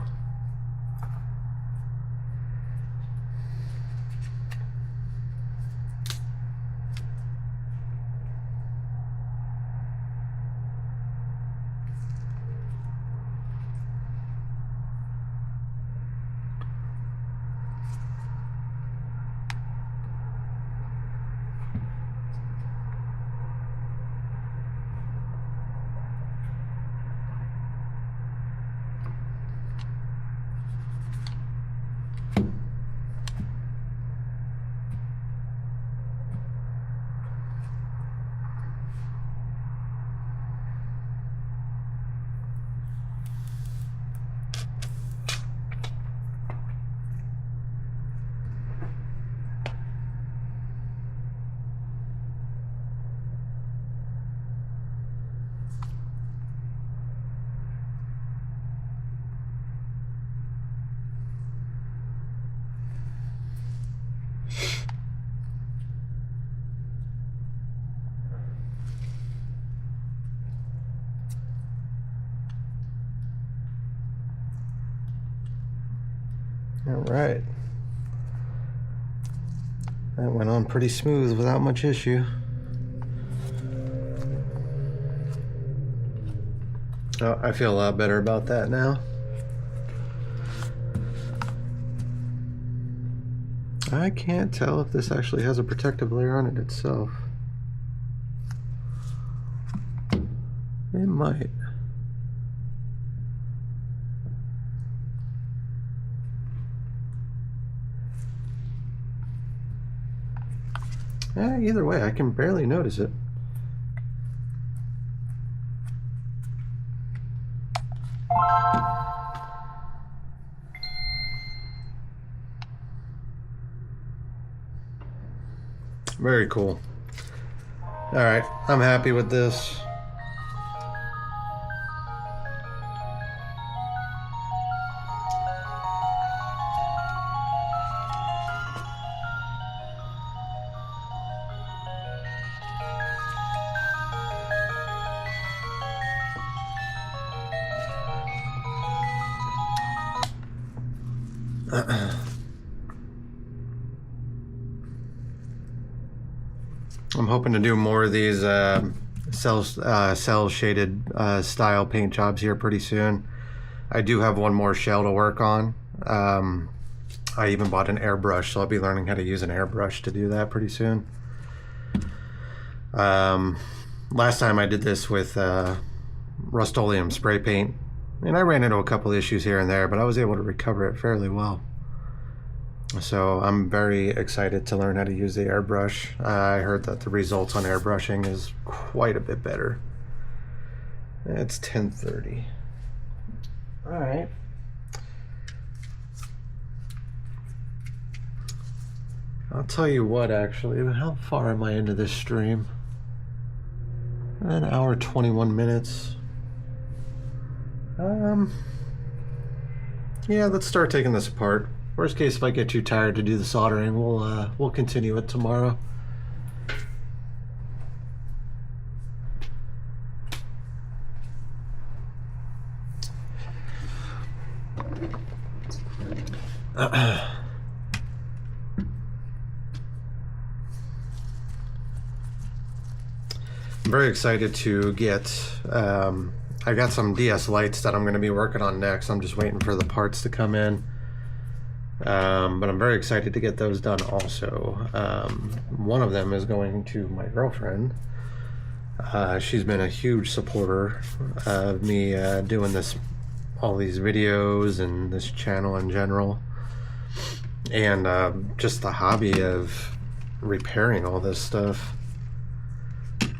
All right. That went on pretty smooth without much issue. Oh, I feel a lot better about that now. I can't tell if this actually has a protective layer on it itself. It might. Either way, I can barely notice it. Very cool. All right, I'm happy with this. I'm hoping to do more of these cell shaded style paint jobs here pretty soon. I do have one more shell to work on. I even bought an airbrush, so I'll be learning how to use an airbrush to do that pretty soon. Last time I did this with Rust-Oleum spray paint, and I ran into a couple issues here and there, but I was able to recover it fairly well. So I'm very excited to learn how to use the airbrush. I heard that the results on airbrushing is quite a bit better. It's 10:30. All right. I'll tell you what, actually, how far am I into this stream? An hour, 21 minutes. Yeah, let's start taking this apart. Worst case, if I get too tired to do the soldering, we'll continue it tomorrow. I'm very excited to get, I got some DS lights that I'm going to be working on next. I'm just waiting for the parts to come in. But I'm very excited to get those done also. One of them is going to my girlfriend. She's been a huge supporter of me doing all these videos and this channel in general. And just the hobby of repairing all this stuff.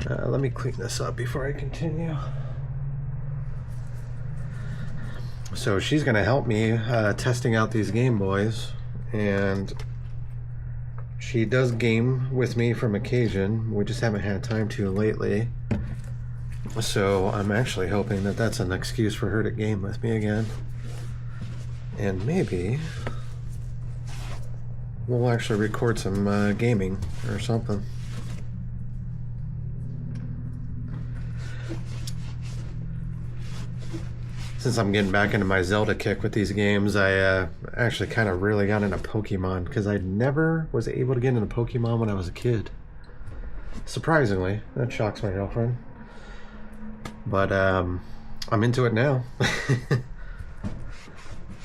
Let me clean this up before I continue. So she's going to help me testing out these Game Boys, and she does game with me from occasion. We just haven't had time to lately. So I'm actually hoping that that's an excuse for her to game with me again. And maybe we'll actually record some gaming or something. since I'm getting back into my Zelda kick with these games, I actually kind of really got into Pokemon, because I never was able to get into Pokemon when I was a kid. Surprisingly, that shocks my girlfriend. But I'm into it now.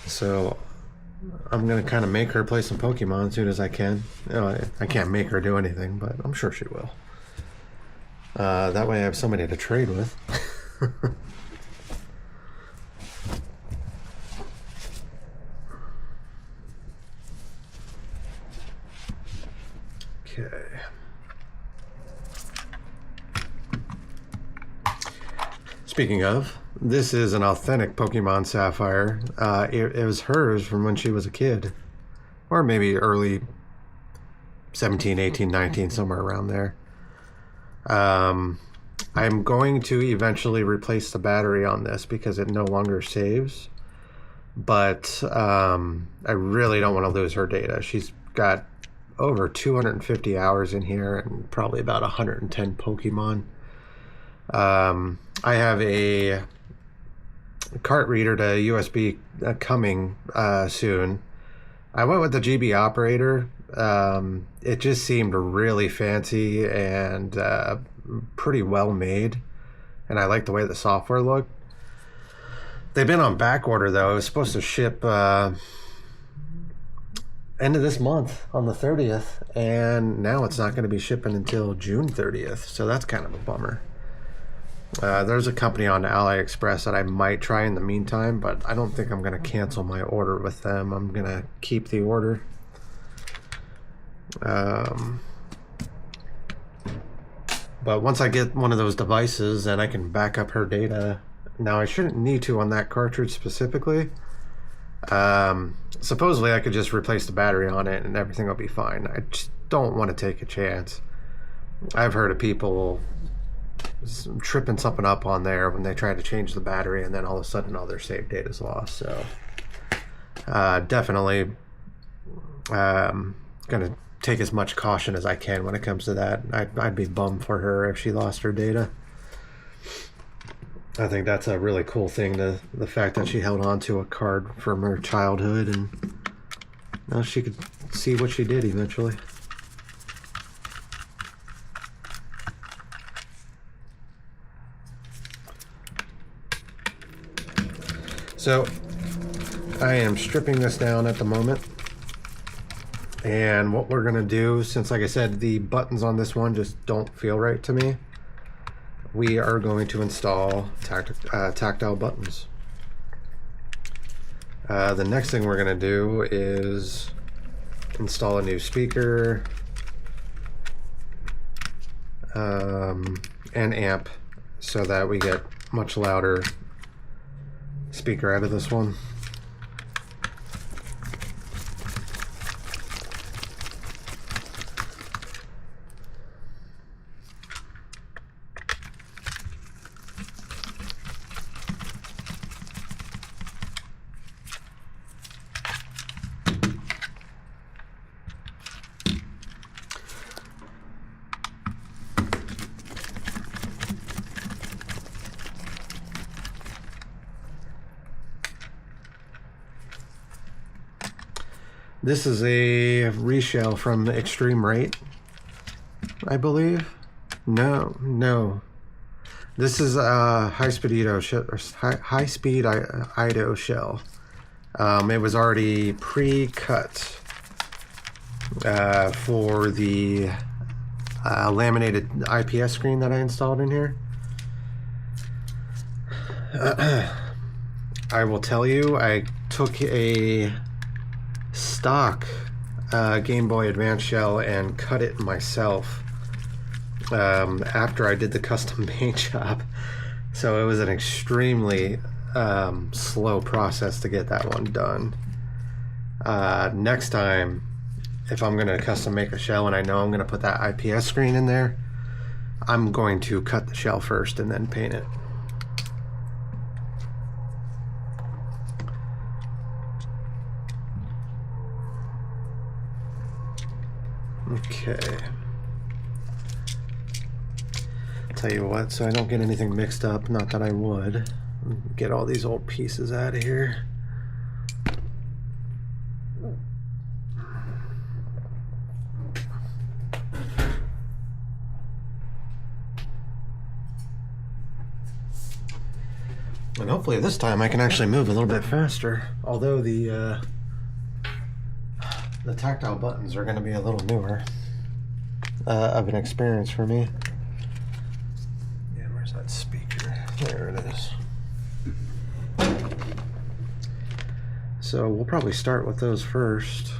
So I'm going to kind of make her play some Pokemon as soon as I can. You know, I can't make her do anything, but I'm sure she will. That way I have somebody to trade with. Okay. Speaking of, this is an authentic Pokemon Sapphire. It was hers from when she was a kid. Or maybe early 17, 18, 19, somewhere around there. I'm going to eventually replace the battery on this because it no longer saves. But I really don't want to lose her data. She's got over 250 hours in here and probably about 110 Pokemon. I have a cart reader to USB coming soon. I went with the GB operator. It just seemed really fancy and pretty well made, and I like the way the software looked. They've been on back order though. It was supposed to ship end of this month on the 30th, and now it's not going to be shipping until June 30th, so that's kind of a bummer. There's a company on AliExpress that I might try in the meantime, but I don't think I'm going to cancel my order with them. I'm going to keep the order. But once I get one of those devices, then I can back up her data. Now, I shouldn't need to on that cartridge specifically. Supposedly, I could just replace the battery on it and everything will be fine. I just don't want to take a chance. I've heard of people tripping something up on there when they try to change the battery, and then all of a sudden all their saved data is lost. So definitely gonna take as much caution as I can when it comes to that. I'd be bummed for her if she lost her data. I think that's a really cool thing, the fact that she held on to a card from her childhood, and now she could see what she did eventually. So I am stripping this down at the moment, and what we're gonna do, since like I said the buttons on this one just don't feel right to me, we are going to install tactile buttons. The next thing we're gonna do is install a new speaker and amp so that we get much louder speaker out of this one. This is a reshell from Extreme Rate, I believe. No. This is a high-speed IDO shell. It was already pre-cut for the laminated IPS screen that I installed in here. I will tell you, I took a stock Game Boy Advance shell and cut it myself after I did the custom paint job, so it was an extremely slow process to get that one done. Next time, if I'm going to custom make a shell and I know I'm going to put that IPS screen in there, I'm going to cut the shell first and then paint it. Okay. Tell you what, so I don't get anything mixed up, not that I would. Get all these old pieces out of here. And hopefully this time I can actually move a little bit faster. Although the tactile buttons are going to be a little newer of an experience for me. Yeah, where's that speaker? There it is. So we'll probably start with those first.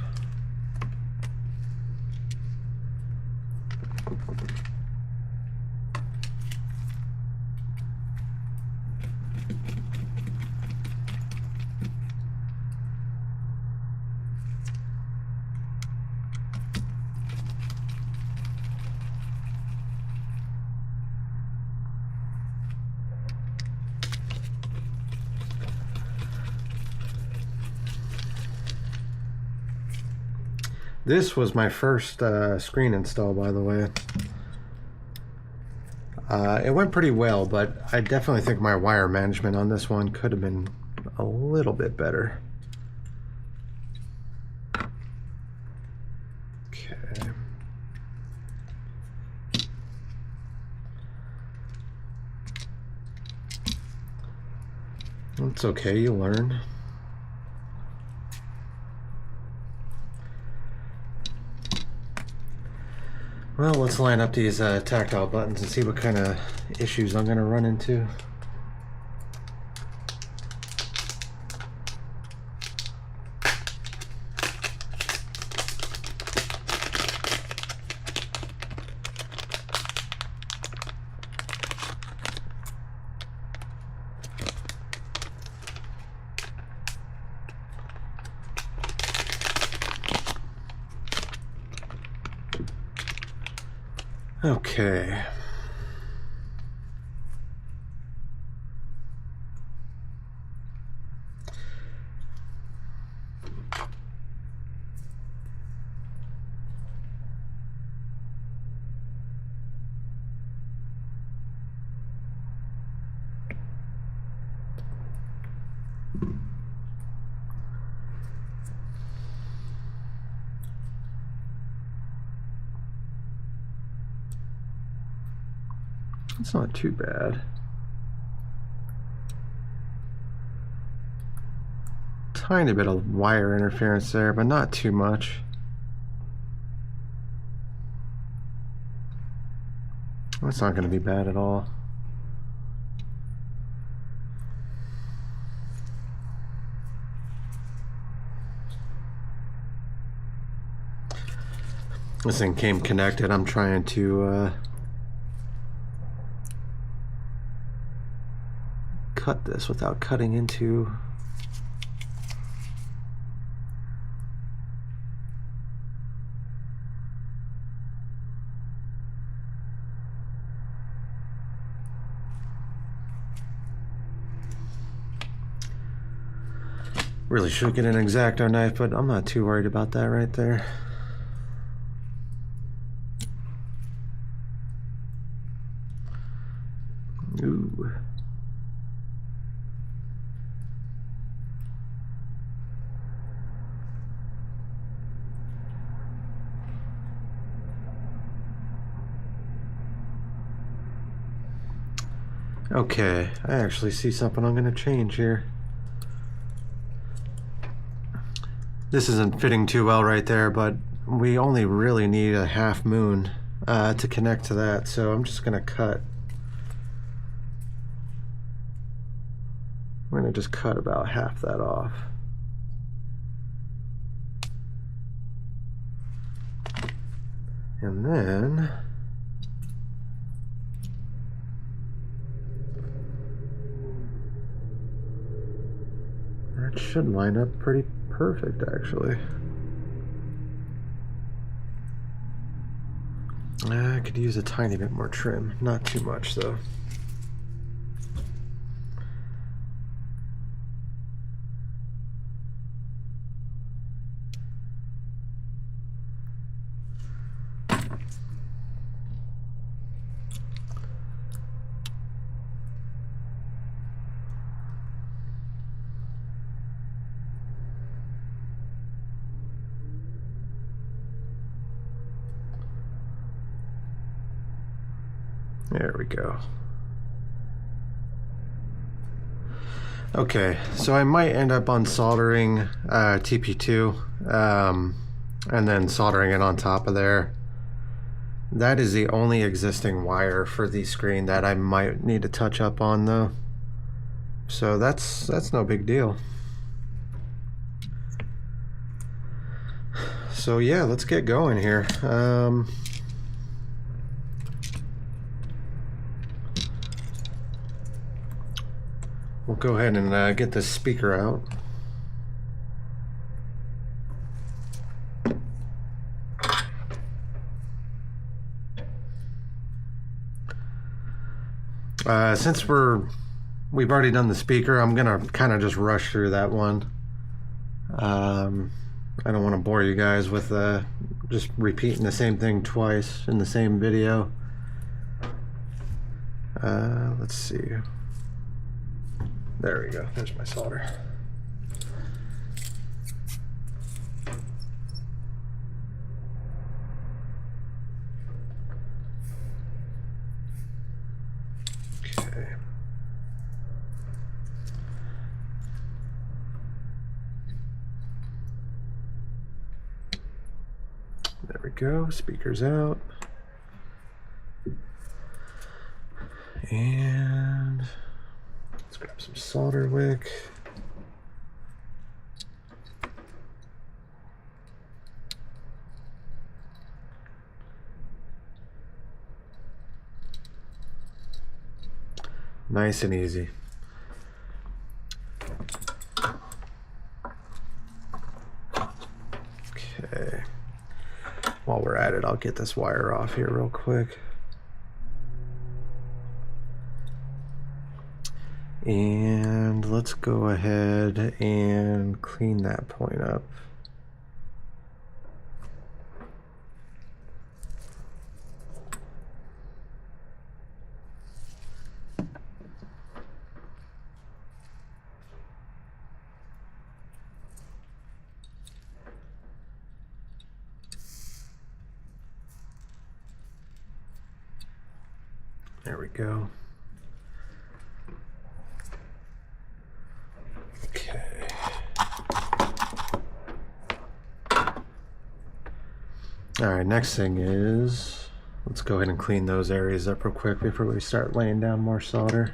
This was my first screen install, by the way. It went pretty well, but I definitely think my wire management on this one could have been a little bit better. Okay. It's okay, you learn. Well, let's line up these tactile buttons and see what kind of issues I'm going to run into. Okay. It's not too bad. Tiny bit of wire interference there, but not too much. That's not going to be bad at all. This thing came connected. I'm trying to cut this without cutting into really should get an X-Acto knife, but I'm not too worried about that right there. Ooh. Okay, I actually see something I'm going to change here. This isn't fitting too well right there, but we only really need a half moon to connect to that, so I'm just going to cut. I'm going to just cut about half that off. And then that should line up pretty perfect, actually. I could use a tiny bit more trim, not too much though. There we go. Okay, so I might end up unsoldering TP2 and then soldering it on top of there. That is the only existing wire for the screen that I might need to touch up on though. So that's no big deal. So yeah, let's get going here. We'll go ahead and get this speaker out. Since we've already done the speaker, I'm gonna kind of just rush through that one. I don't want to bore you guys with just repeating the same thing twice in the same video. Let's see. There we go. There's my solder. Okay. There we go. Speaker's out. And let's grab some solder wick. Nice and easy. Okay. While we're at it, I'll get this wire off here real quick. And let's go ahead and clean that point up. There we go. Okay. All right, next thing is, let's go ahead and clean those areas up real quick before we start laying down more solder.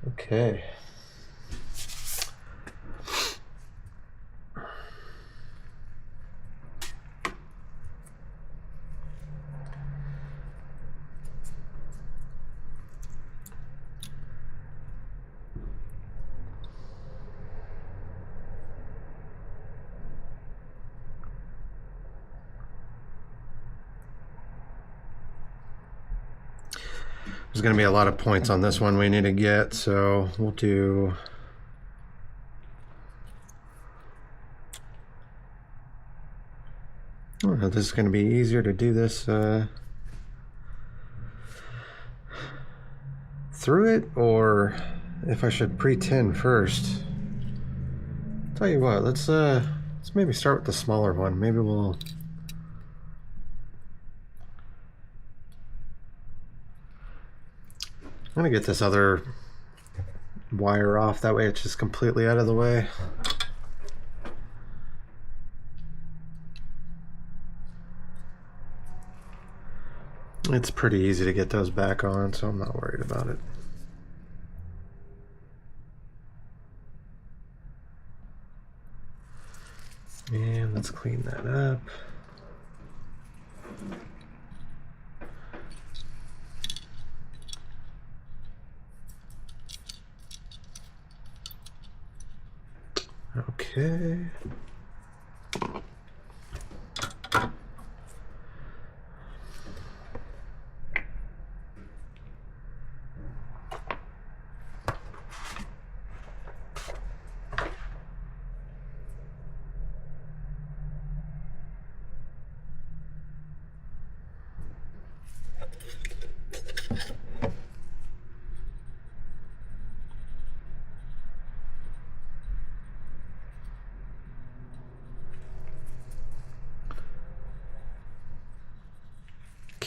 Okay. There's going to be a lot of points on this one we need to get, so we'll do... Oh, this is going to be easier to do this through it, or if I should pre-tin first. Tell you what, let's maybe start with the smaller one. Maybe we'll... I'm gonna get this other wire off, that way it's just completely out of the way. It's pretty easy to get those back on, so I'm not worried about it. And let's clean that up. Okay.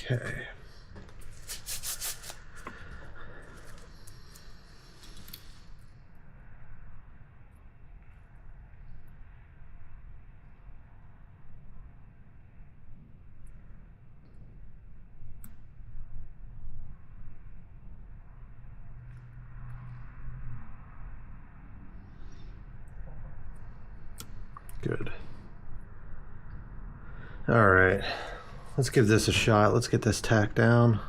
Okay. Good. All right, let's give this a shot. Let's get this tack down.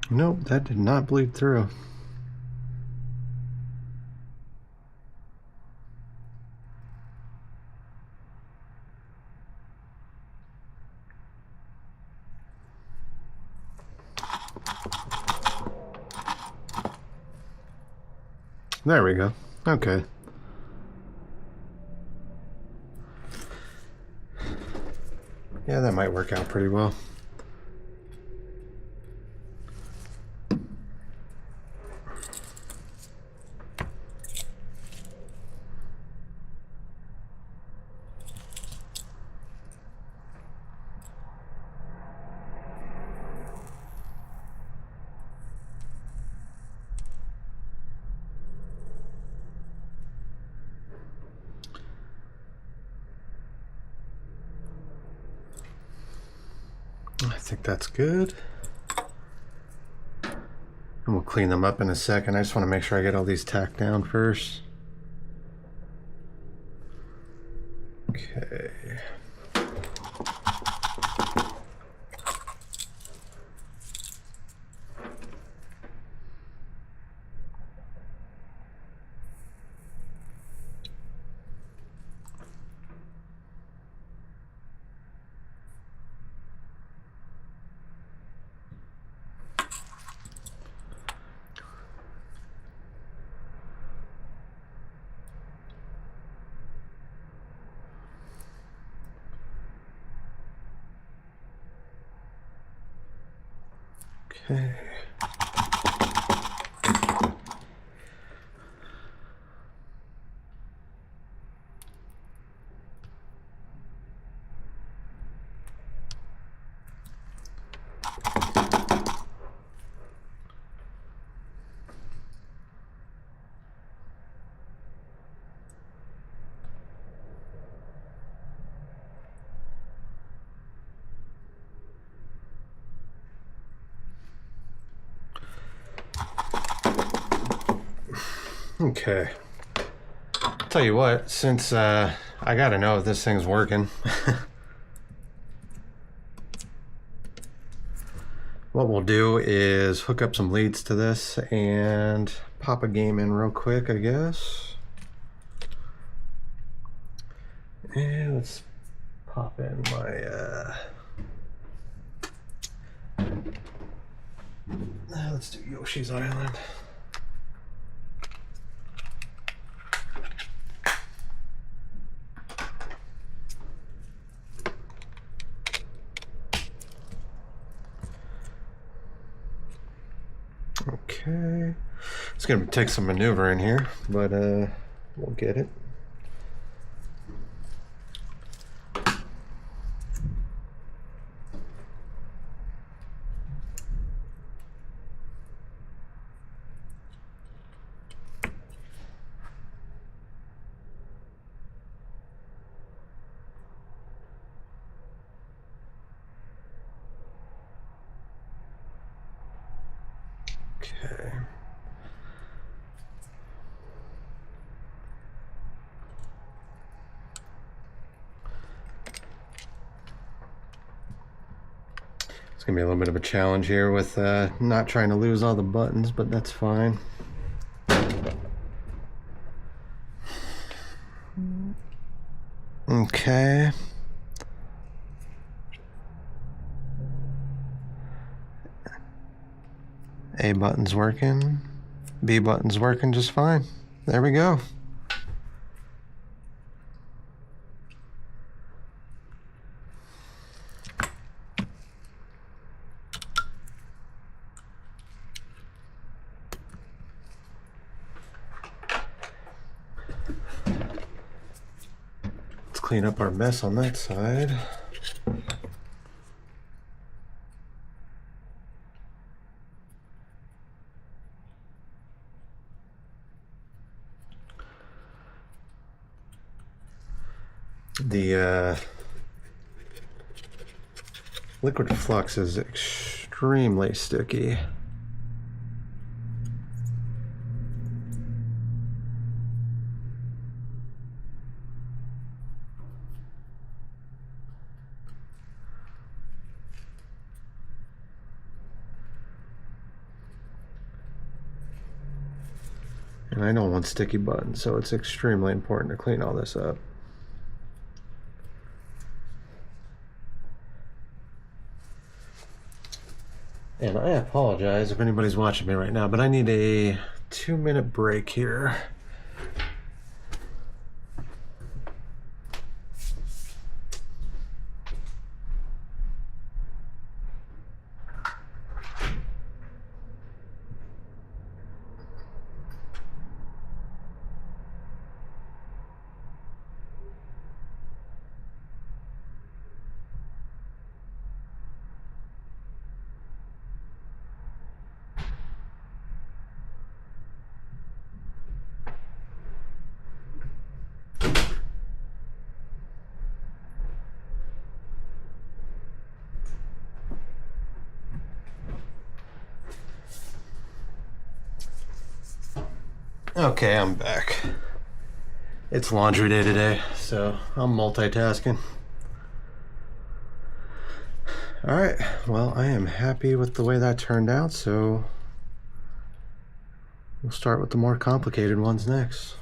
Nope, that did not bleed through. There we go. Okay. Yeah, that might work out pretty well. I think that's good. And we'll clean them up in a second. I just want to make sure I get all these tacked down first. Okay. Okay. Okay. Tell you what, since I gotta know if this thing's working. What we'll do is hook up some leads to this and pop a game in real quick, I guess. And let's pop in my let's do Yoshi's Island. Okay, it's gonna take some maneuvering here, but we'll get it. Okay. It's gonna be a little bit of a challenge here with not trying to lose all the buttons, but that's fine. Okay. A button's working. B button's working just fine. There we go. Let's clean up our mess on that side. The liquid flux is extremely sticky. And I don't want sticky buttons, so it's extremely important to clean all this up. And I apologize if anybody's watching me right now, but I need a 2-minute break here. Okay, I'm back. It's laundry day today, so I'm multitasking. Alright, well, I am happy with the way that turned out, so we'll start with the more complicated ones next.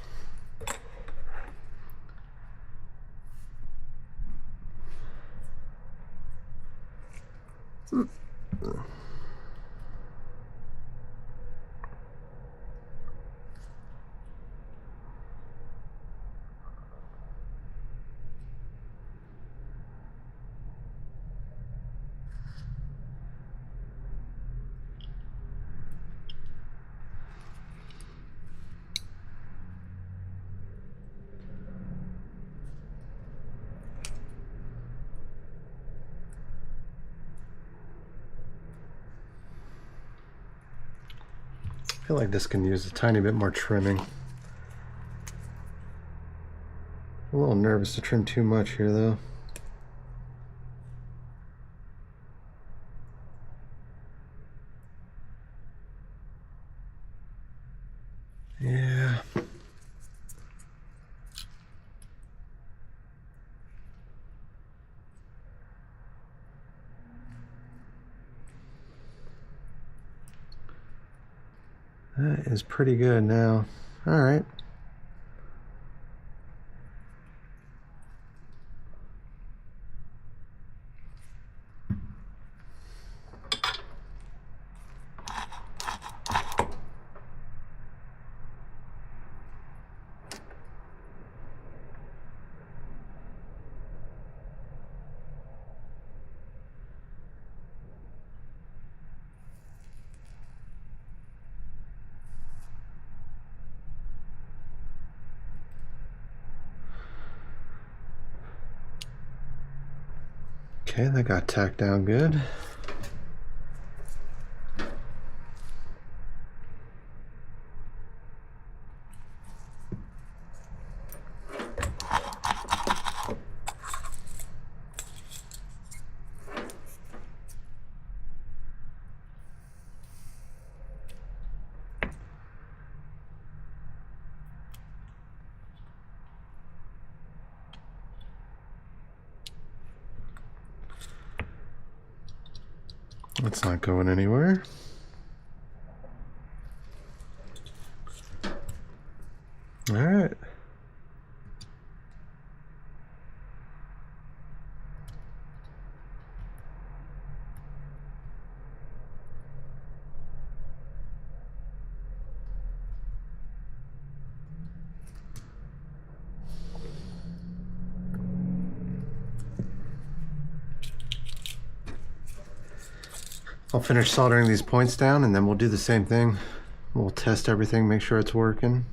I feel like this can use a tiny bit more trimming. I'm a little nervous to trim too much here though. Yeah. That is pretty good now. All right. Okay, that got tacked down good. It's not going anywhere. All right. I'll finish soldering these points down and then we'll do the same thing. We'll test everything, make sure it's working.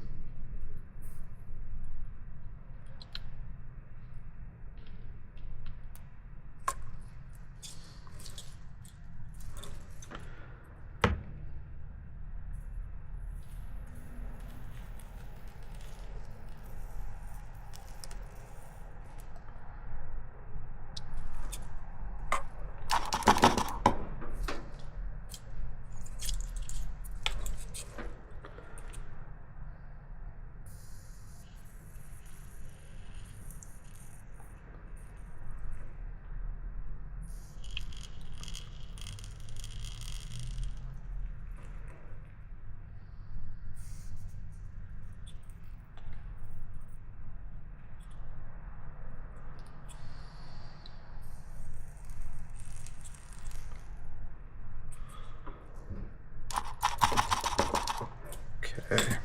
Okay.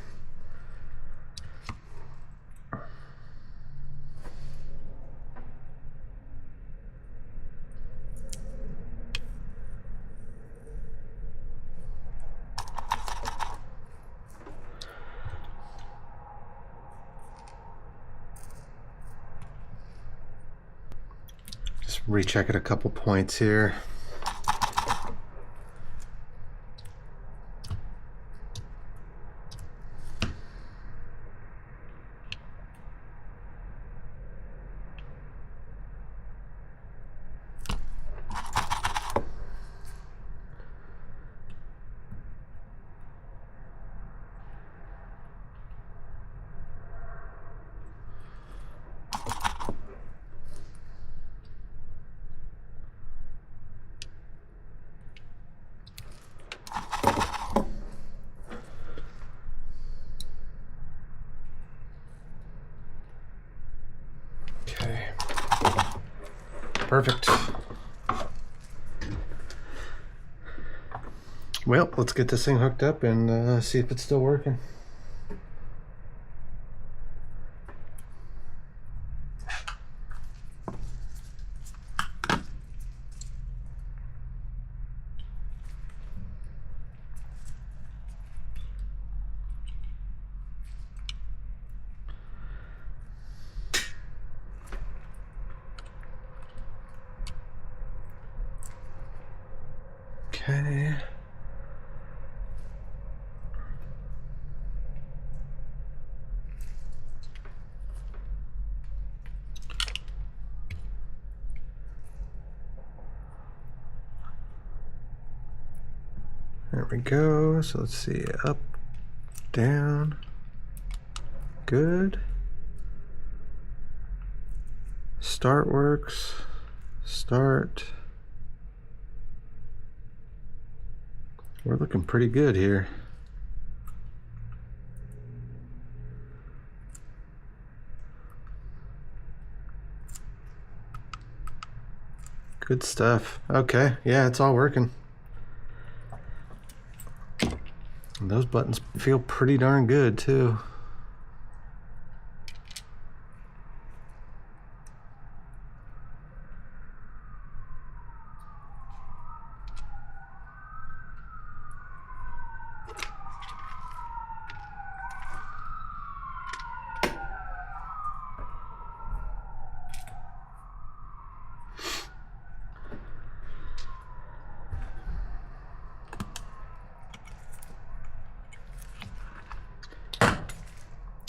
Just recheck it a couple points here. Okay. Perfect. Well, let's get this thing hooked up and see if it's still working. Okay. There we go. So let's see, up, down, good. Start works, start. We're looking pretty good here. Good stuff. Okay, yeah, it's all working. And those buttons feel pretty darn good too.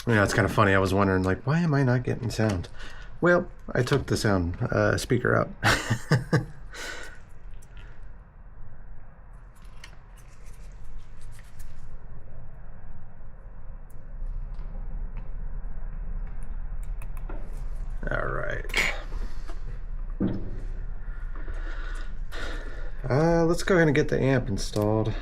You know, it's kind of funny. I was wondering, like, why am I not getting sound? Well, I took the sound speaker out. All right. Let's go ahead and get the amp installed.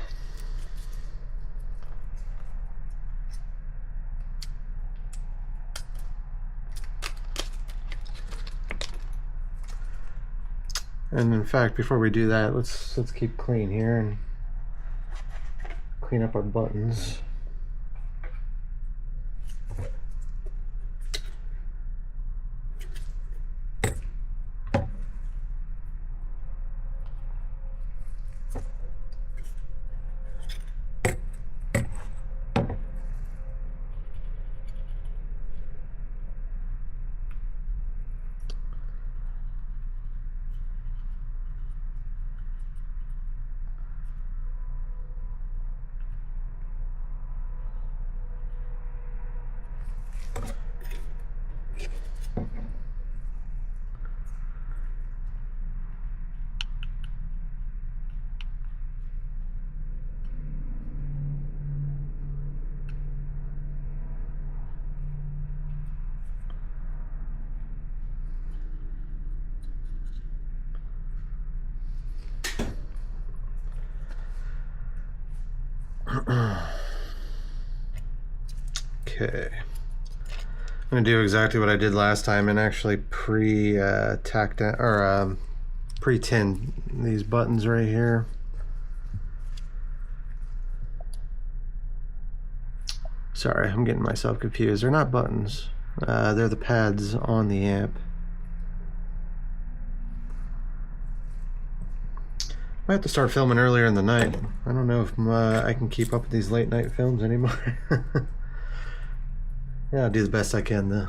And in fact, before we do that, let's keep clean here and clean up our buttons. Okay, I'm gonna do exactly what I did last time and actually pre-tactile or pre-tin these buttons right here. Sorry, I'm getting myself confused. They're not buttons. They're the pads on the amp. I have to start filming earlier in the night. I don't know if I can keep up with these late night films anymore. Yeah, I'll do the best I can though.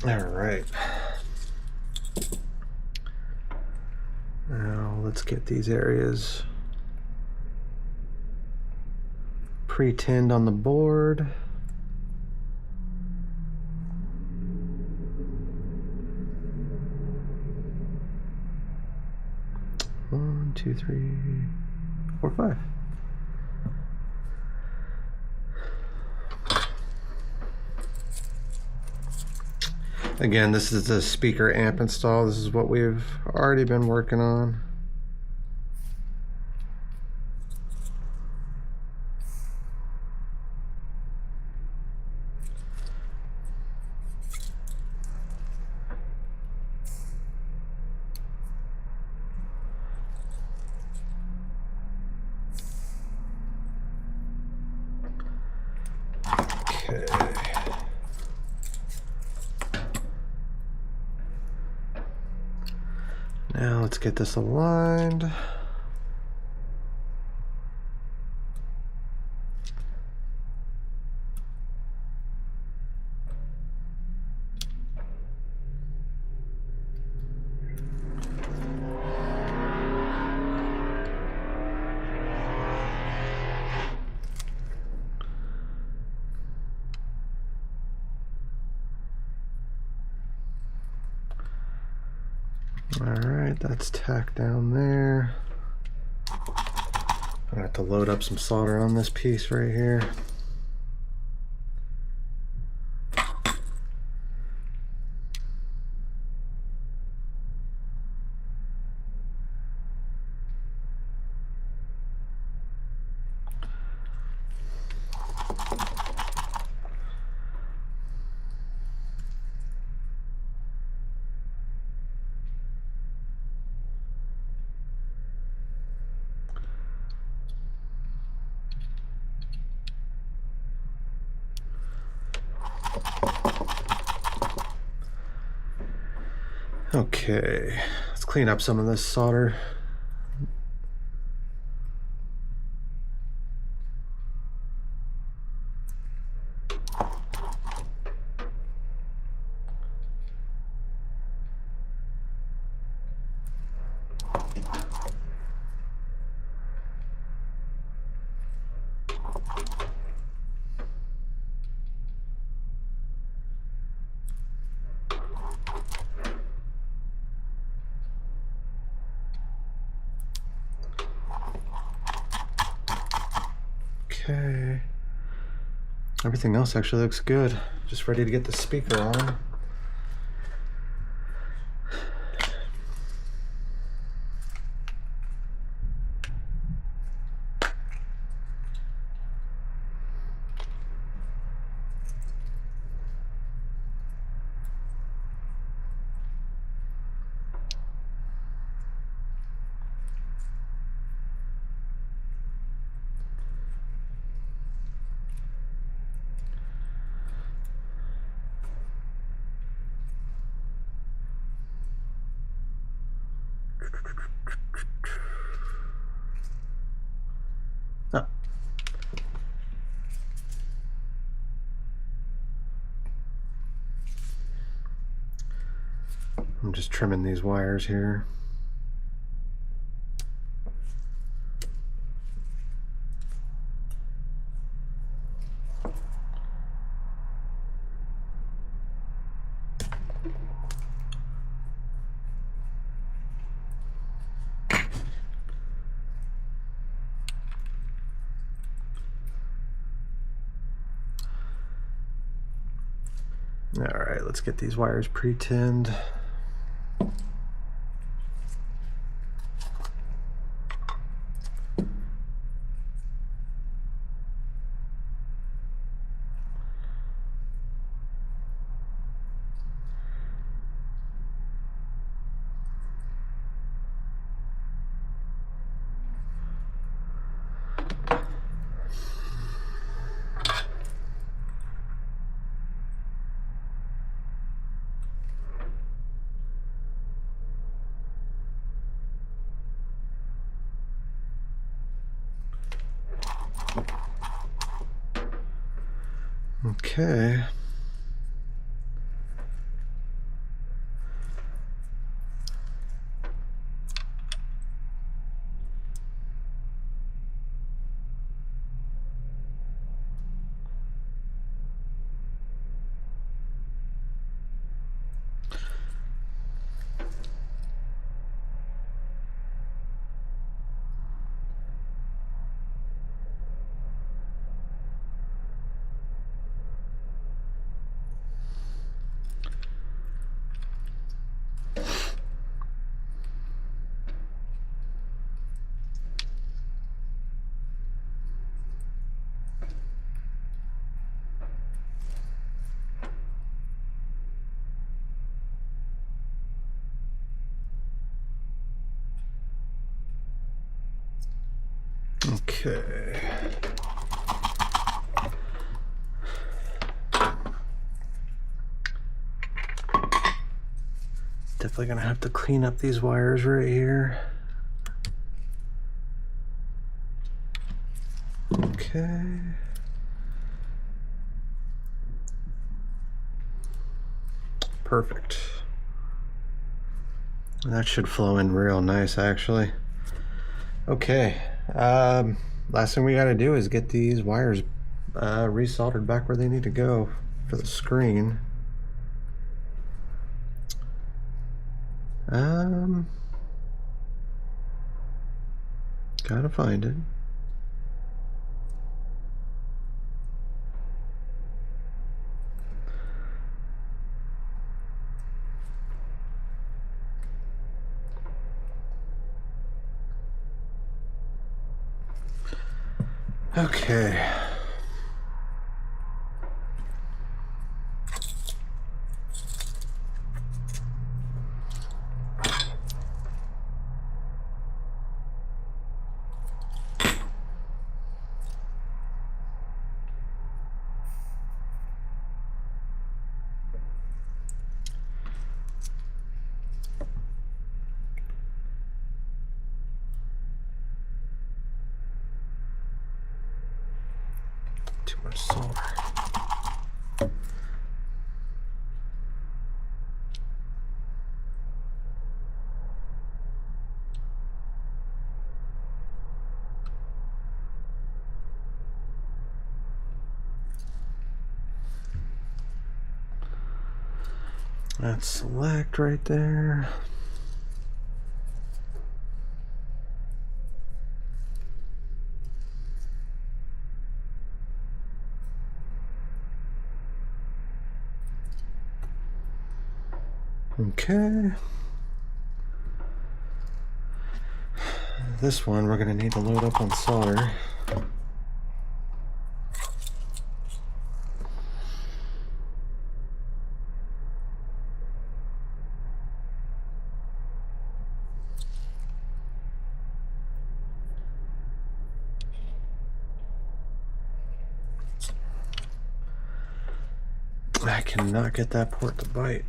All right. Now let's get these areas pre-tinned on the board. One, two, three, four, five. Again, this is the speaker amp install. This is what we've already been working on. Okay. Now let's get this aligned. Alright, that's tacked down there. I have to load up some solder on this piece right here. Okay, let's clean up some of this solder. Okay. Everything else actually looks good. Just ready to get the speaker on. Oh. I'm just trimming these wires here. All right, let's get these wires pre-tinned. Okay. Okay. Definitely gonna have to clean up these wires right here. Okay. Perfect. That should flow in real nice, actually. Okay. Last thing we gotta do is get these wires resoldered back where they need to go for the screen. Gotta find it. Okay. Too much solder. That's select right there. Okay. This one we're going to need to load up on solder. I cannot get that port to bite.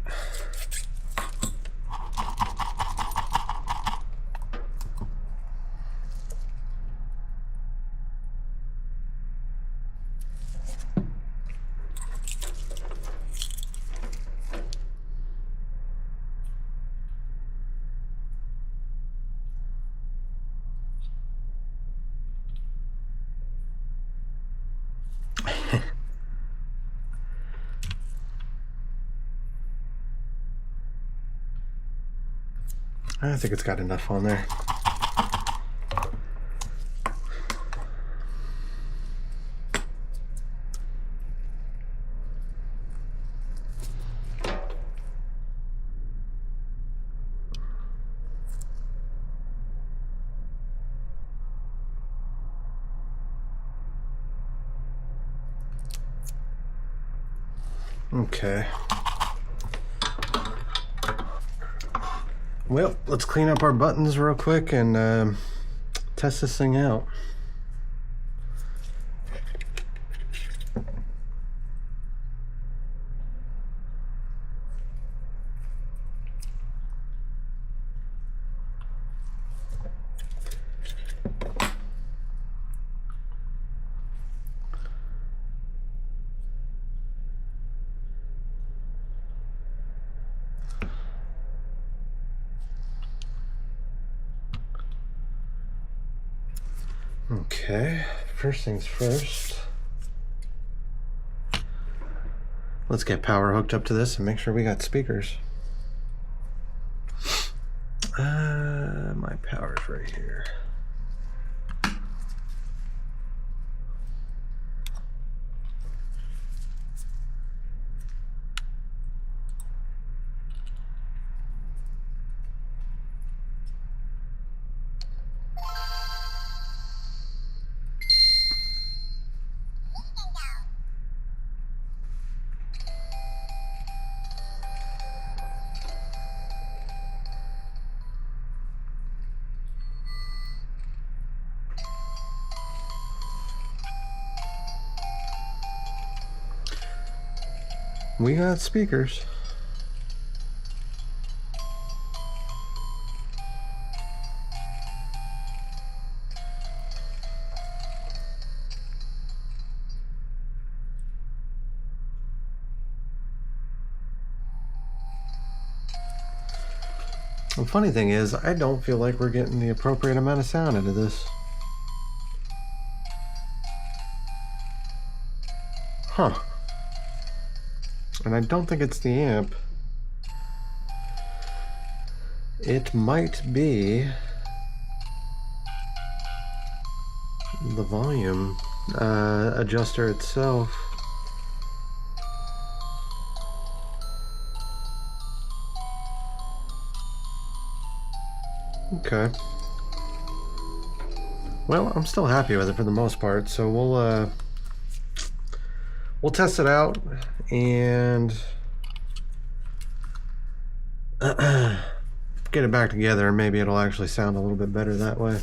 I think it's got enough on there. Okay. Well, let's clean up our buttons real quick and test this thing out. Okay, first things first. Let's get power hooked up to this and make sure we got speakers. My power's right here. We got speakers. The funny thing is, I don't feel like we're getting the appropriate amount of sound into this. Huh. And I don't think it's the amp. It might be the volume adjuster itself. Okay. Well, I'm still happy with it for the most part, so we'll test it out and get it back together, and maybe it'll actually sound a little bit better that way.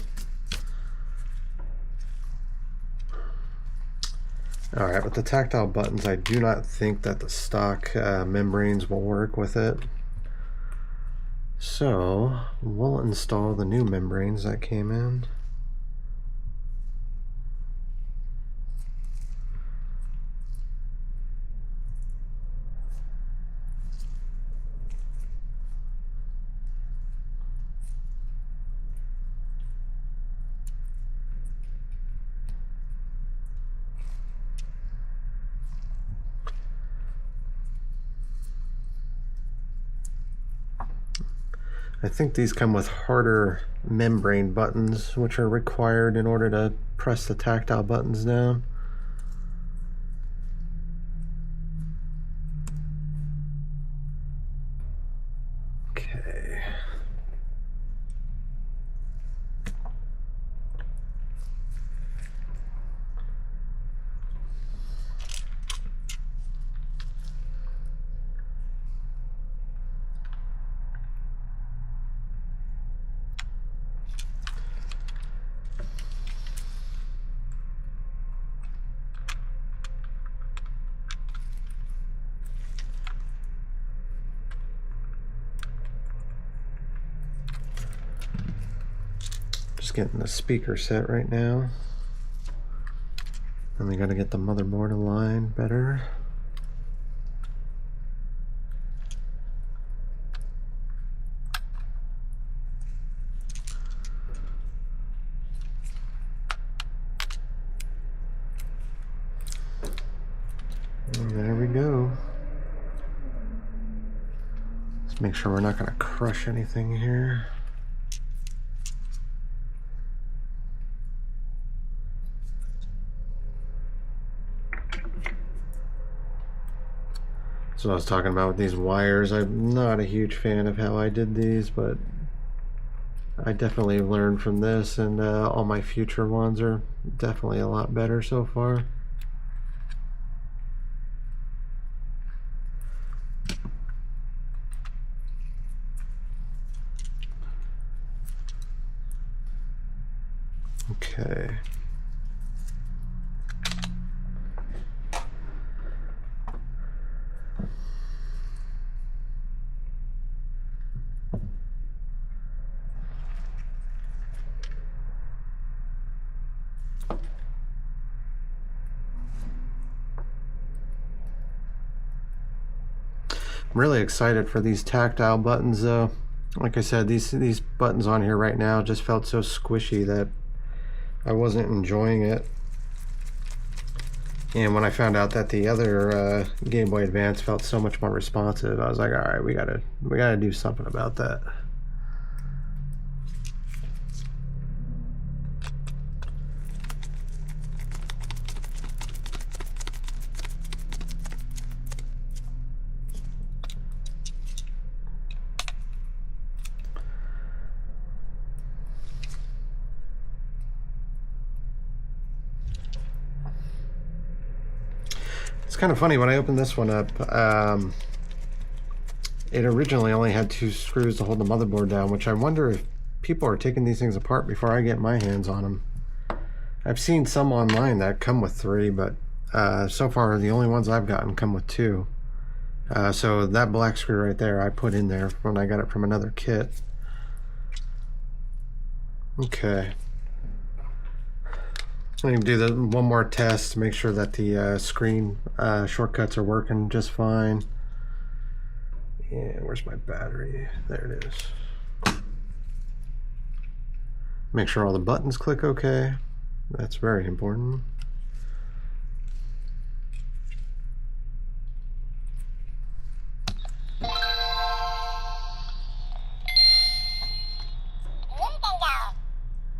Alright, with the tactile buttons, I do not think that the stock membranes will work with it. So, we'll install the new membranes that came in. I think these come with harder membrane buttons, which are required in order to press the tactile buttons down. getting the speaker set right now. And we gotta get the motherboard aligned better. And there we go. Let's make sure we're not gonna crush anything here. So I was talking about with these wires. I'm not a huge fan of how I did these, but I definitely learned from this, and all my future ones are definitely a lot better so far. Okay. I'm really excited for these tactile buttons though. Like I said, these buttons on here right now just felt so squishy that I wasn't enjoying it. And when I found out that the other Game Boy Advance felt so much more responsive, I was like, all right, we gotta do something about that. It's kind of funny, when I opened this one up, it originally only had 2 screws to hold the motherboard down, which I wonder if people are taking these things apart before I get my hands on them. I've seen some online that come with 3, but so far the only ones I've gotten come with 2. So that black screw right there I put in there when I got it from another kit. Okay. I'm going to do one more test to make sure that the screen shortcuts are working just fine. And where's my battery? There it is. Make sure all the buttons click okay. That's very important.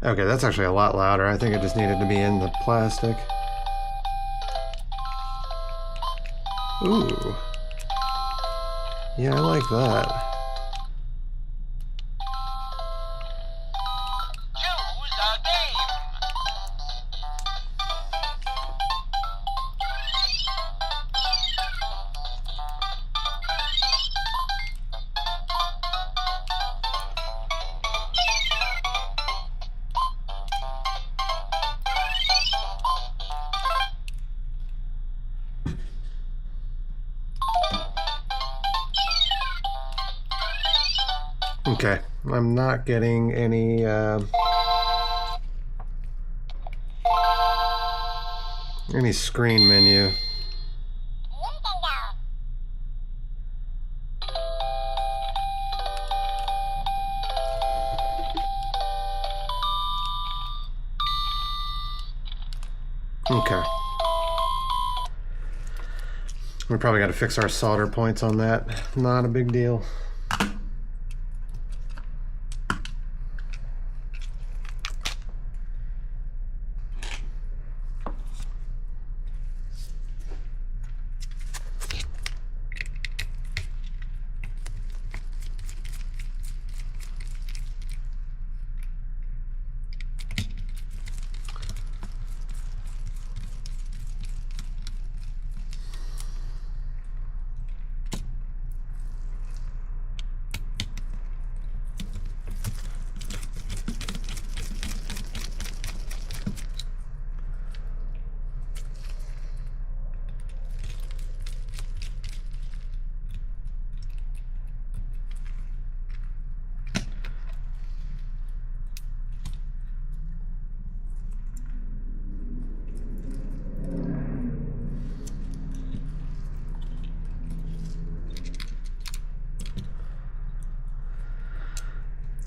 Okay, that's actually a lot louder. I think it just needed to be in the plastic. Ooh. Yeah, I like that. Choose a game. Okay, I'm not getting any screen menu. Okay. We probably got to fix our solder points on that. Not a big deal.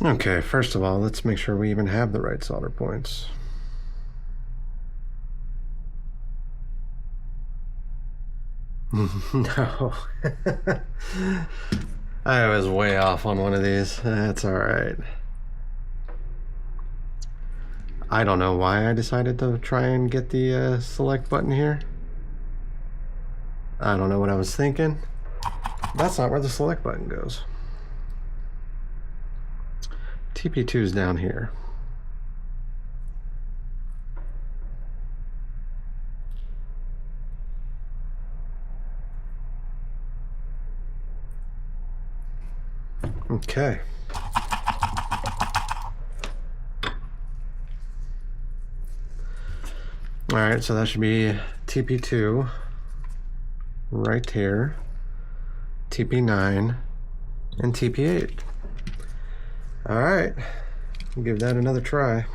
Okay, first of all, let's make sure we even have the right solder points. No. I was way off on one of these. That's alright. I don't know why I decided to try and get the select button here. I don't know what I was thinking. That's not where the select button goes. TP2 is down here. Okay. All right, so that should be TP2 right here, TP9, and TP8. All right, we'll give that another try.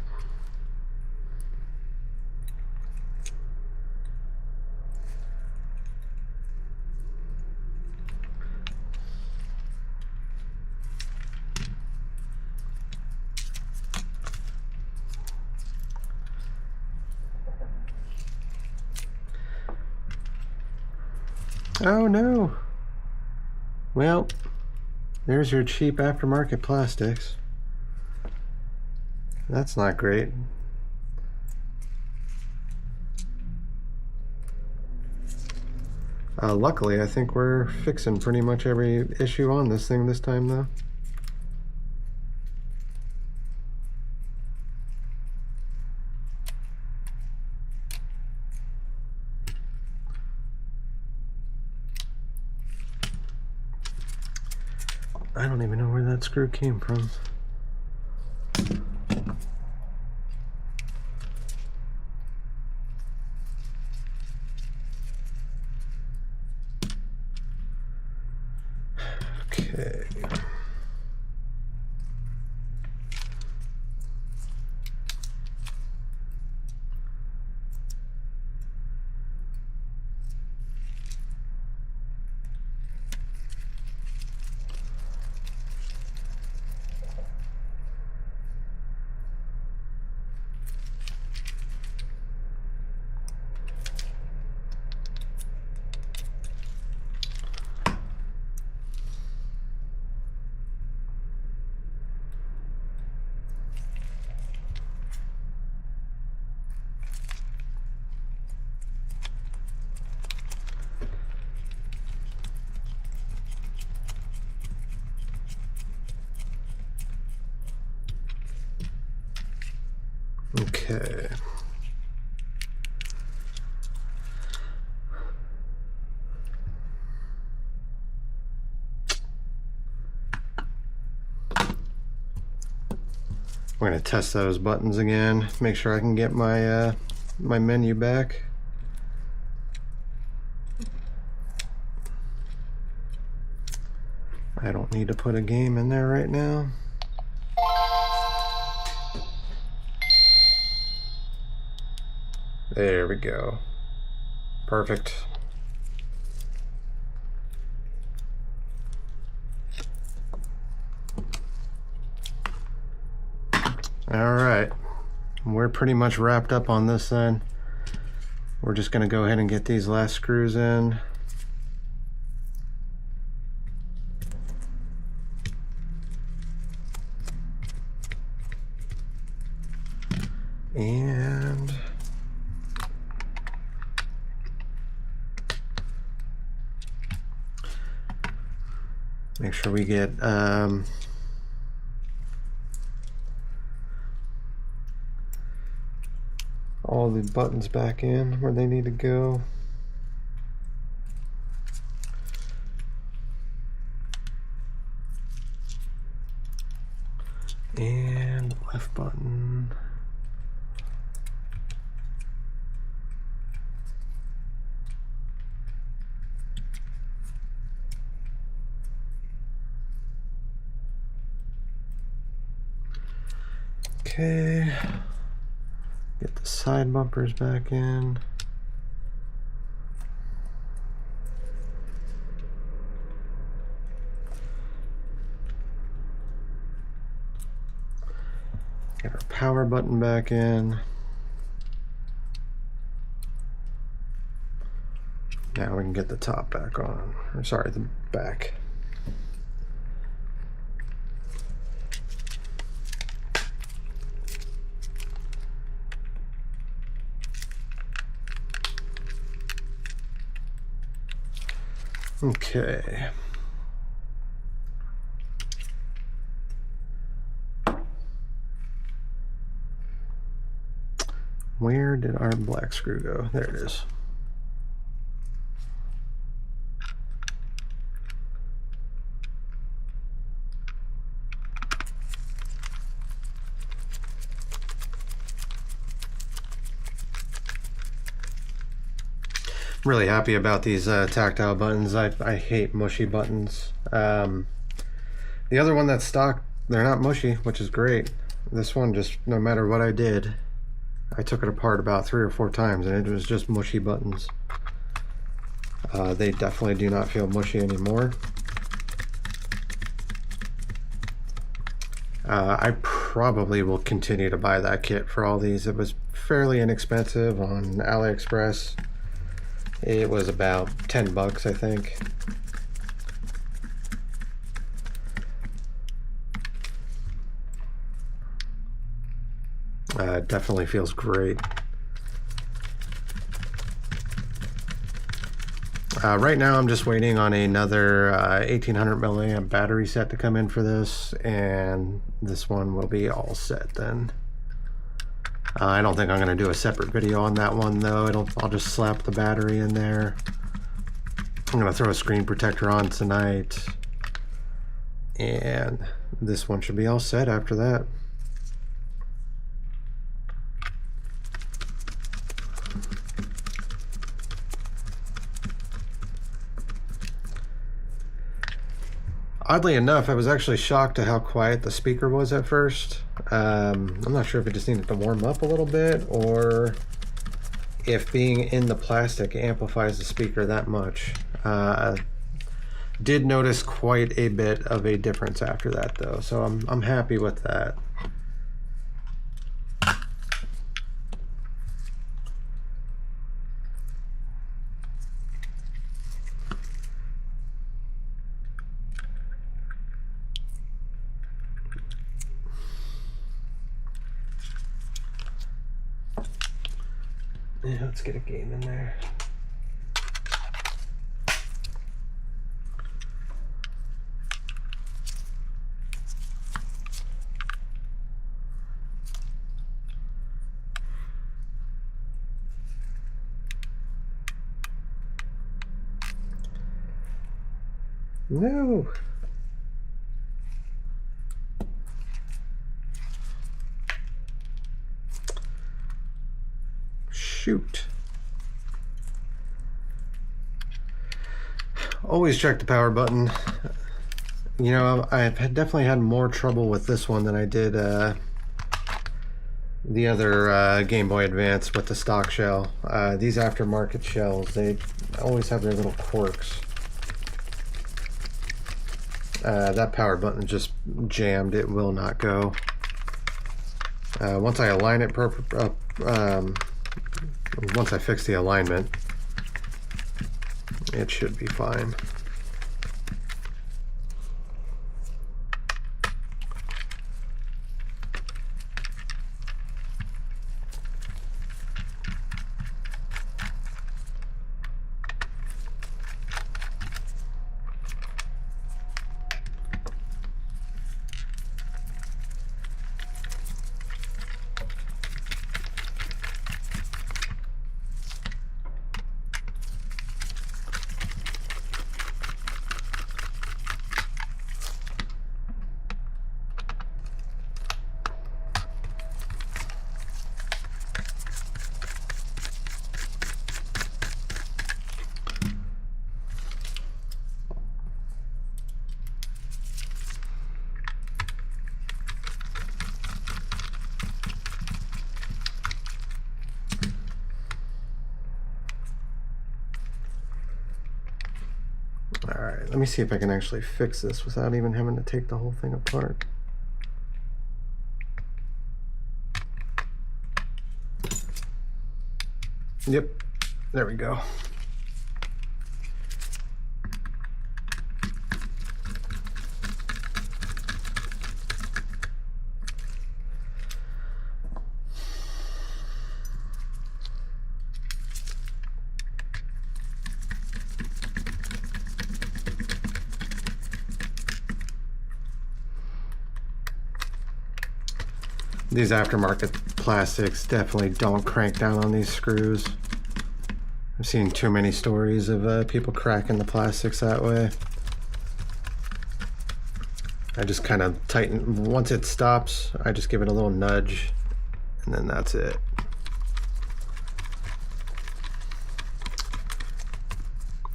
Oh no. Well, there's your cheap aftermarket plastics. That's not great. Luckily, I think we're fixing pretty much every issue on this thing this time, though. I don't even know where that screw came from. Okay. Okay. We're gonna test those buttons again. Make sure I can get my my menu back. I don't need to put a game in there right now. There we go. Perfect. All right, we're pretty much wrapped up on this then. We're just gonna go ahead and get these last screws in. And make sure we get all the buttons back in where they need to go. And left button. Okay, get the side bumpers back in. Get our power button back in. Now we can get the top back on. Or sorry, the back. Okay. Where did our black screw go? There it is. Really happy about these tactile buttons. I hate mushy buttons. The other one that's stock, they're not mushy, which is great. This one, just no matter what I did, I took it apart about 3 or 4 times and it was just mushy buttons. They definitely do not feel mushy anymore. I probably will continue to buy that kit for all these. It was fairly inexpensive on AliExpress. It was about 10 bucks, I think. Definitely feels great. Right now I'm just waiting on another 1800 milliamp battery set to come in for this, and this one will be all set then. I don't think I'm going to do a separate video on that one though. I'll just slap the battery in there. I'm going to throw a screen protector on tonight, and this one should be all set after that. Oddly enough, I was actually shocked at how quiet the speaker was at first. I'm not sure if it just needed to warm up a little bit, or if being in the plastic amplifies the speaker that much. Did notice quite a bit of a difference after that though, so I'm happy with that. Yeah, let's get a game in there. No. Shoot. Always check the power button. You know, I've definitely had more trouble with this one than I did the other Game Boy Advance with the stock shell. These aftermarket shells, they always have their little quirks. That power button just jammed. It will not go. Once I align it once I fix the alignment, it should be fine. Alright, let me see if I can actually fix this without even having to take the whole thing apart. Yep, there we go. These aftermarket plastics definitely don't crank down on these screws. I've seen too many stories of people cracking the plastics that way. I just kind of tighten, once it stops, I just give it a little nudge, and then that's it.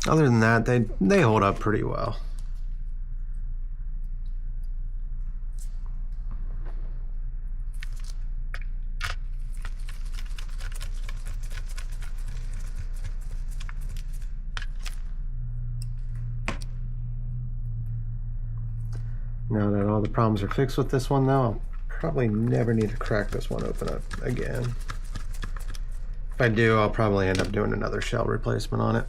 Other than that, they hold up pretty well. Now that all the problems are fixed with this one, though, I'll probably never need to crack this one open up again. If I do, I'll probably end up doing another shell replacement on it.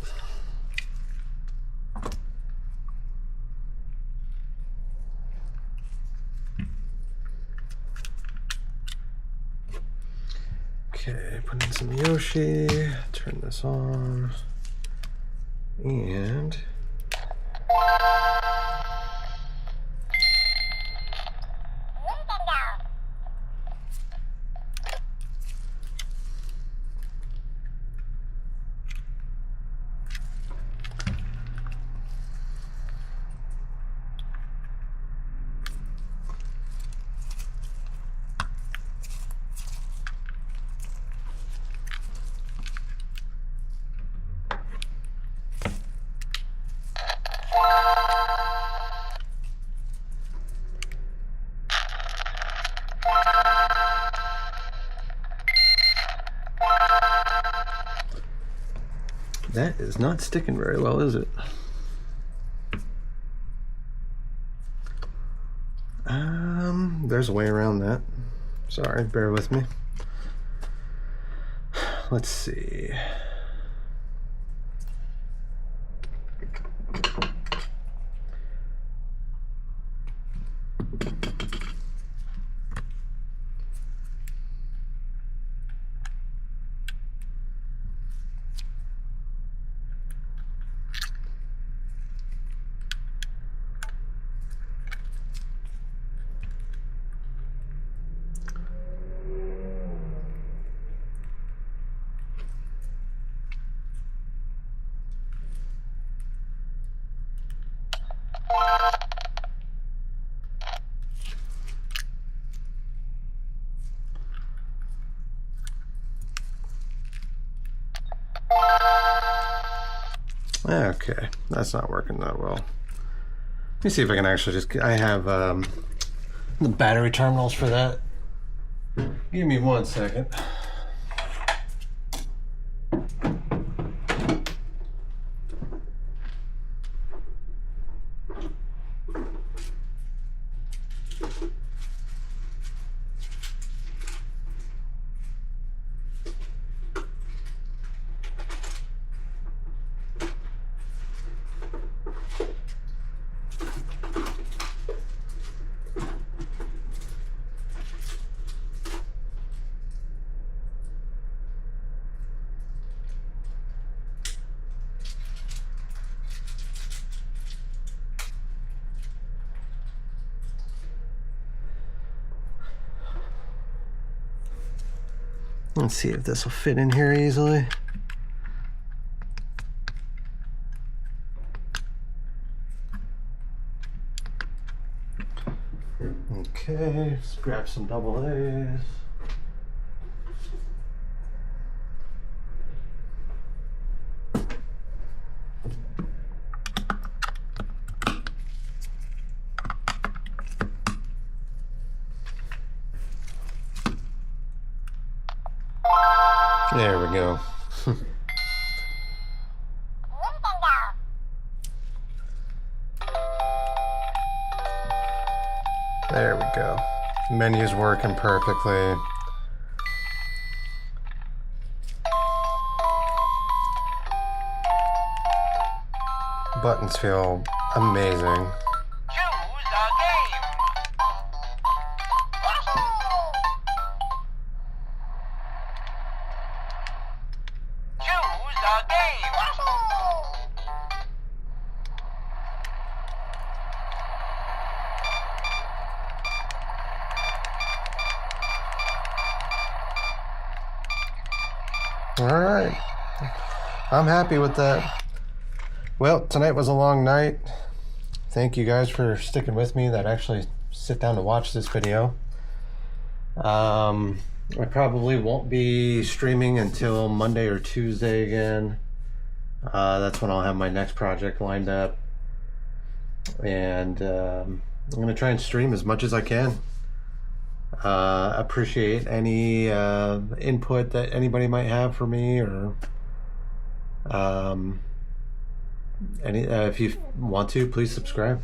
Okay, put in some Yoshi, turn this on, and that is not sticking very well, is it? There's a way around that. Sorry, bear with me. Let's see. Okay, that's not working that well. Let me see if I can actually just, I have the battery terminals for that. Give me 1 second. Let's see if this will fit in here easily. Okay, let's grab some double A's. There we go. There we go. Menu's working perfectly. Buttons feel amazing. Choose a game. Choose a game. Alright. I'm happy with that. Well, tonight was a long night. Thank you guys for sticking with me that actually sit down to watch this video. I probably won't be streaming until Monday or Tuesday again. That's when I'll have my next project lined up. And I'm going to try and stream as much as I can. Appreciate any input that anybody might have for me, or if you want to, please subscribe.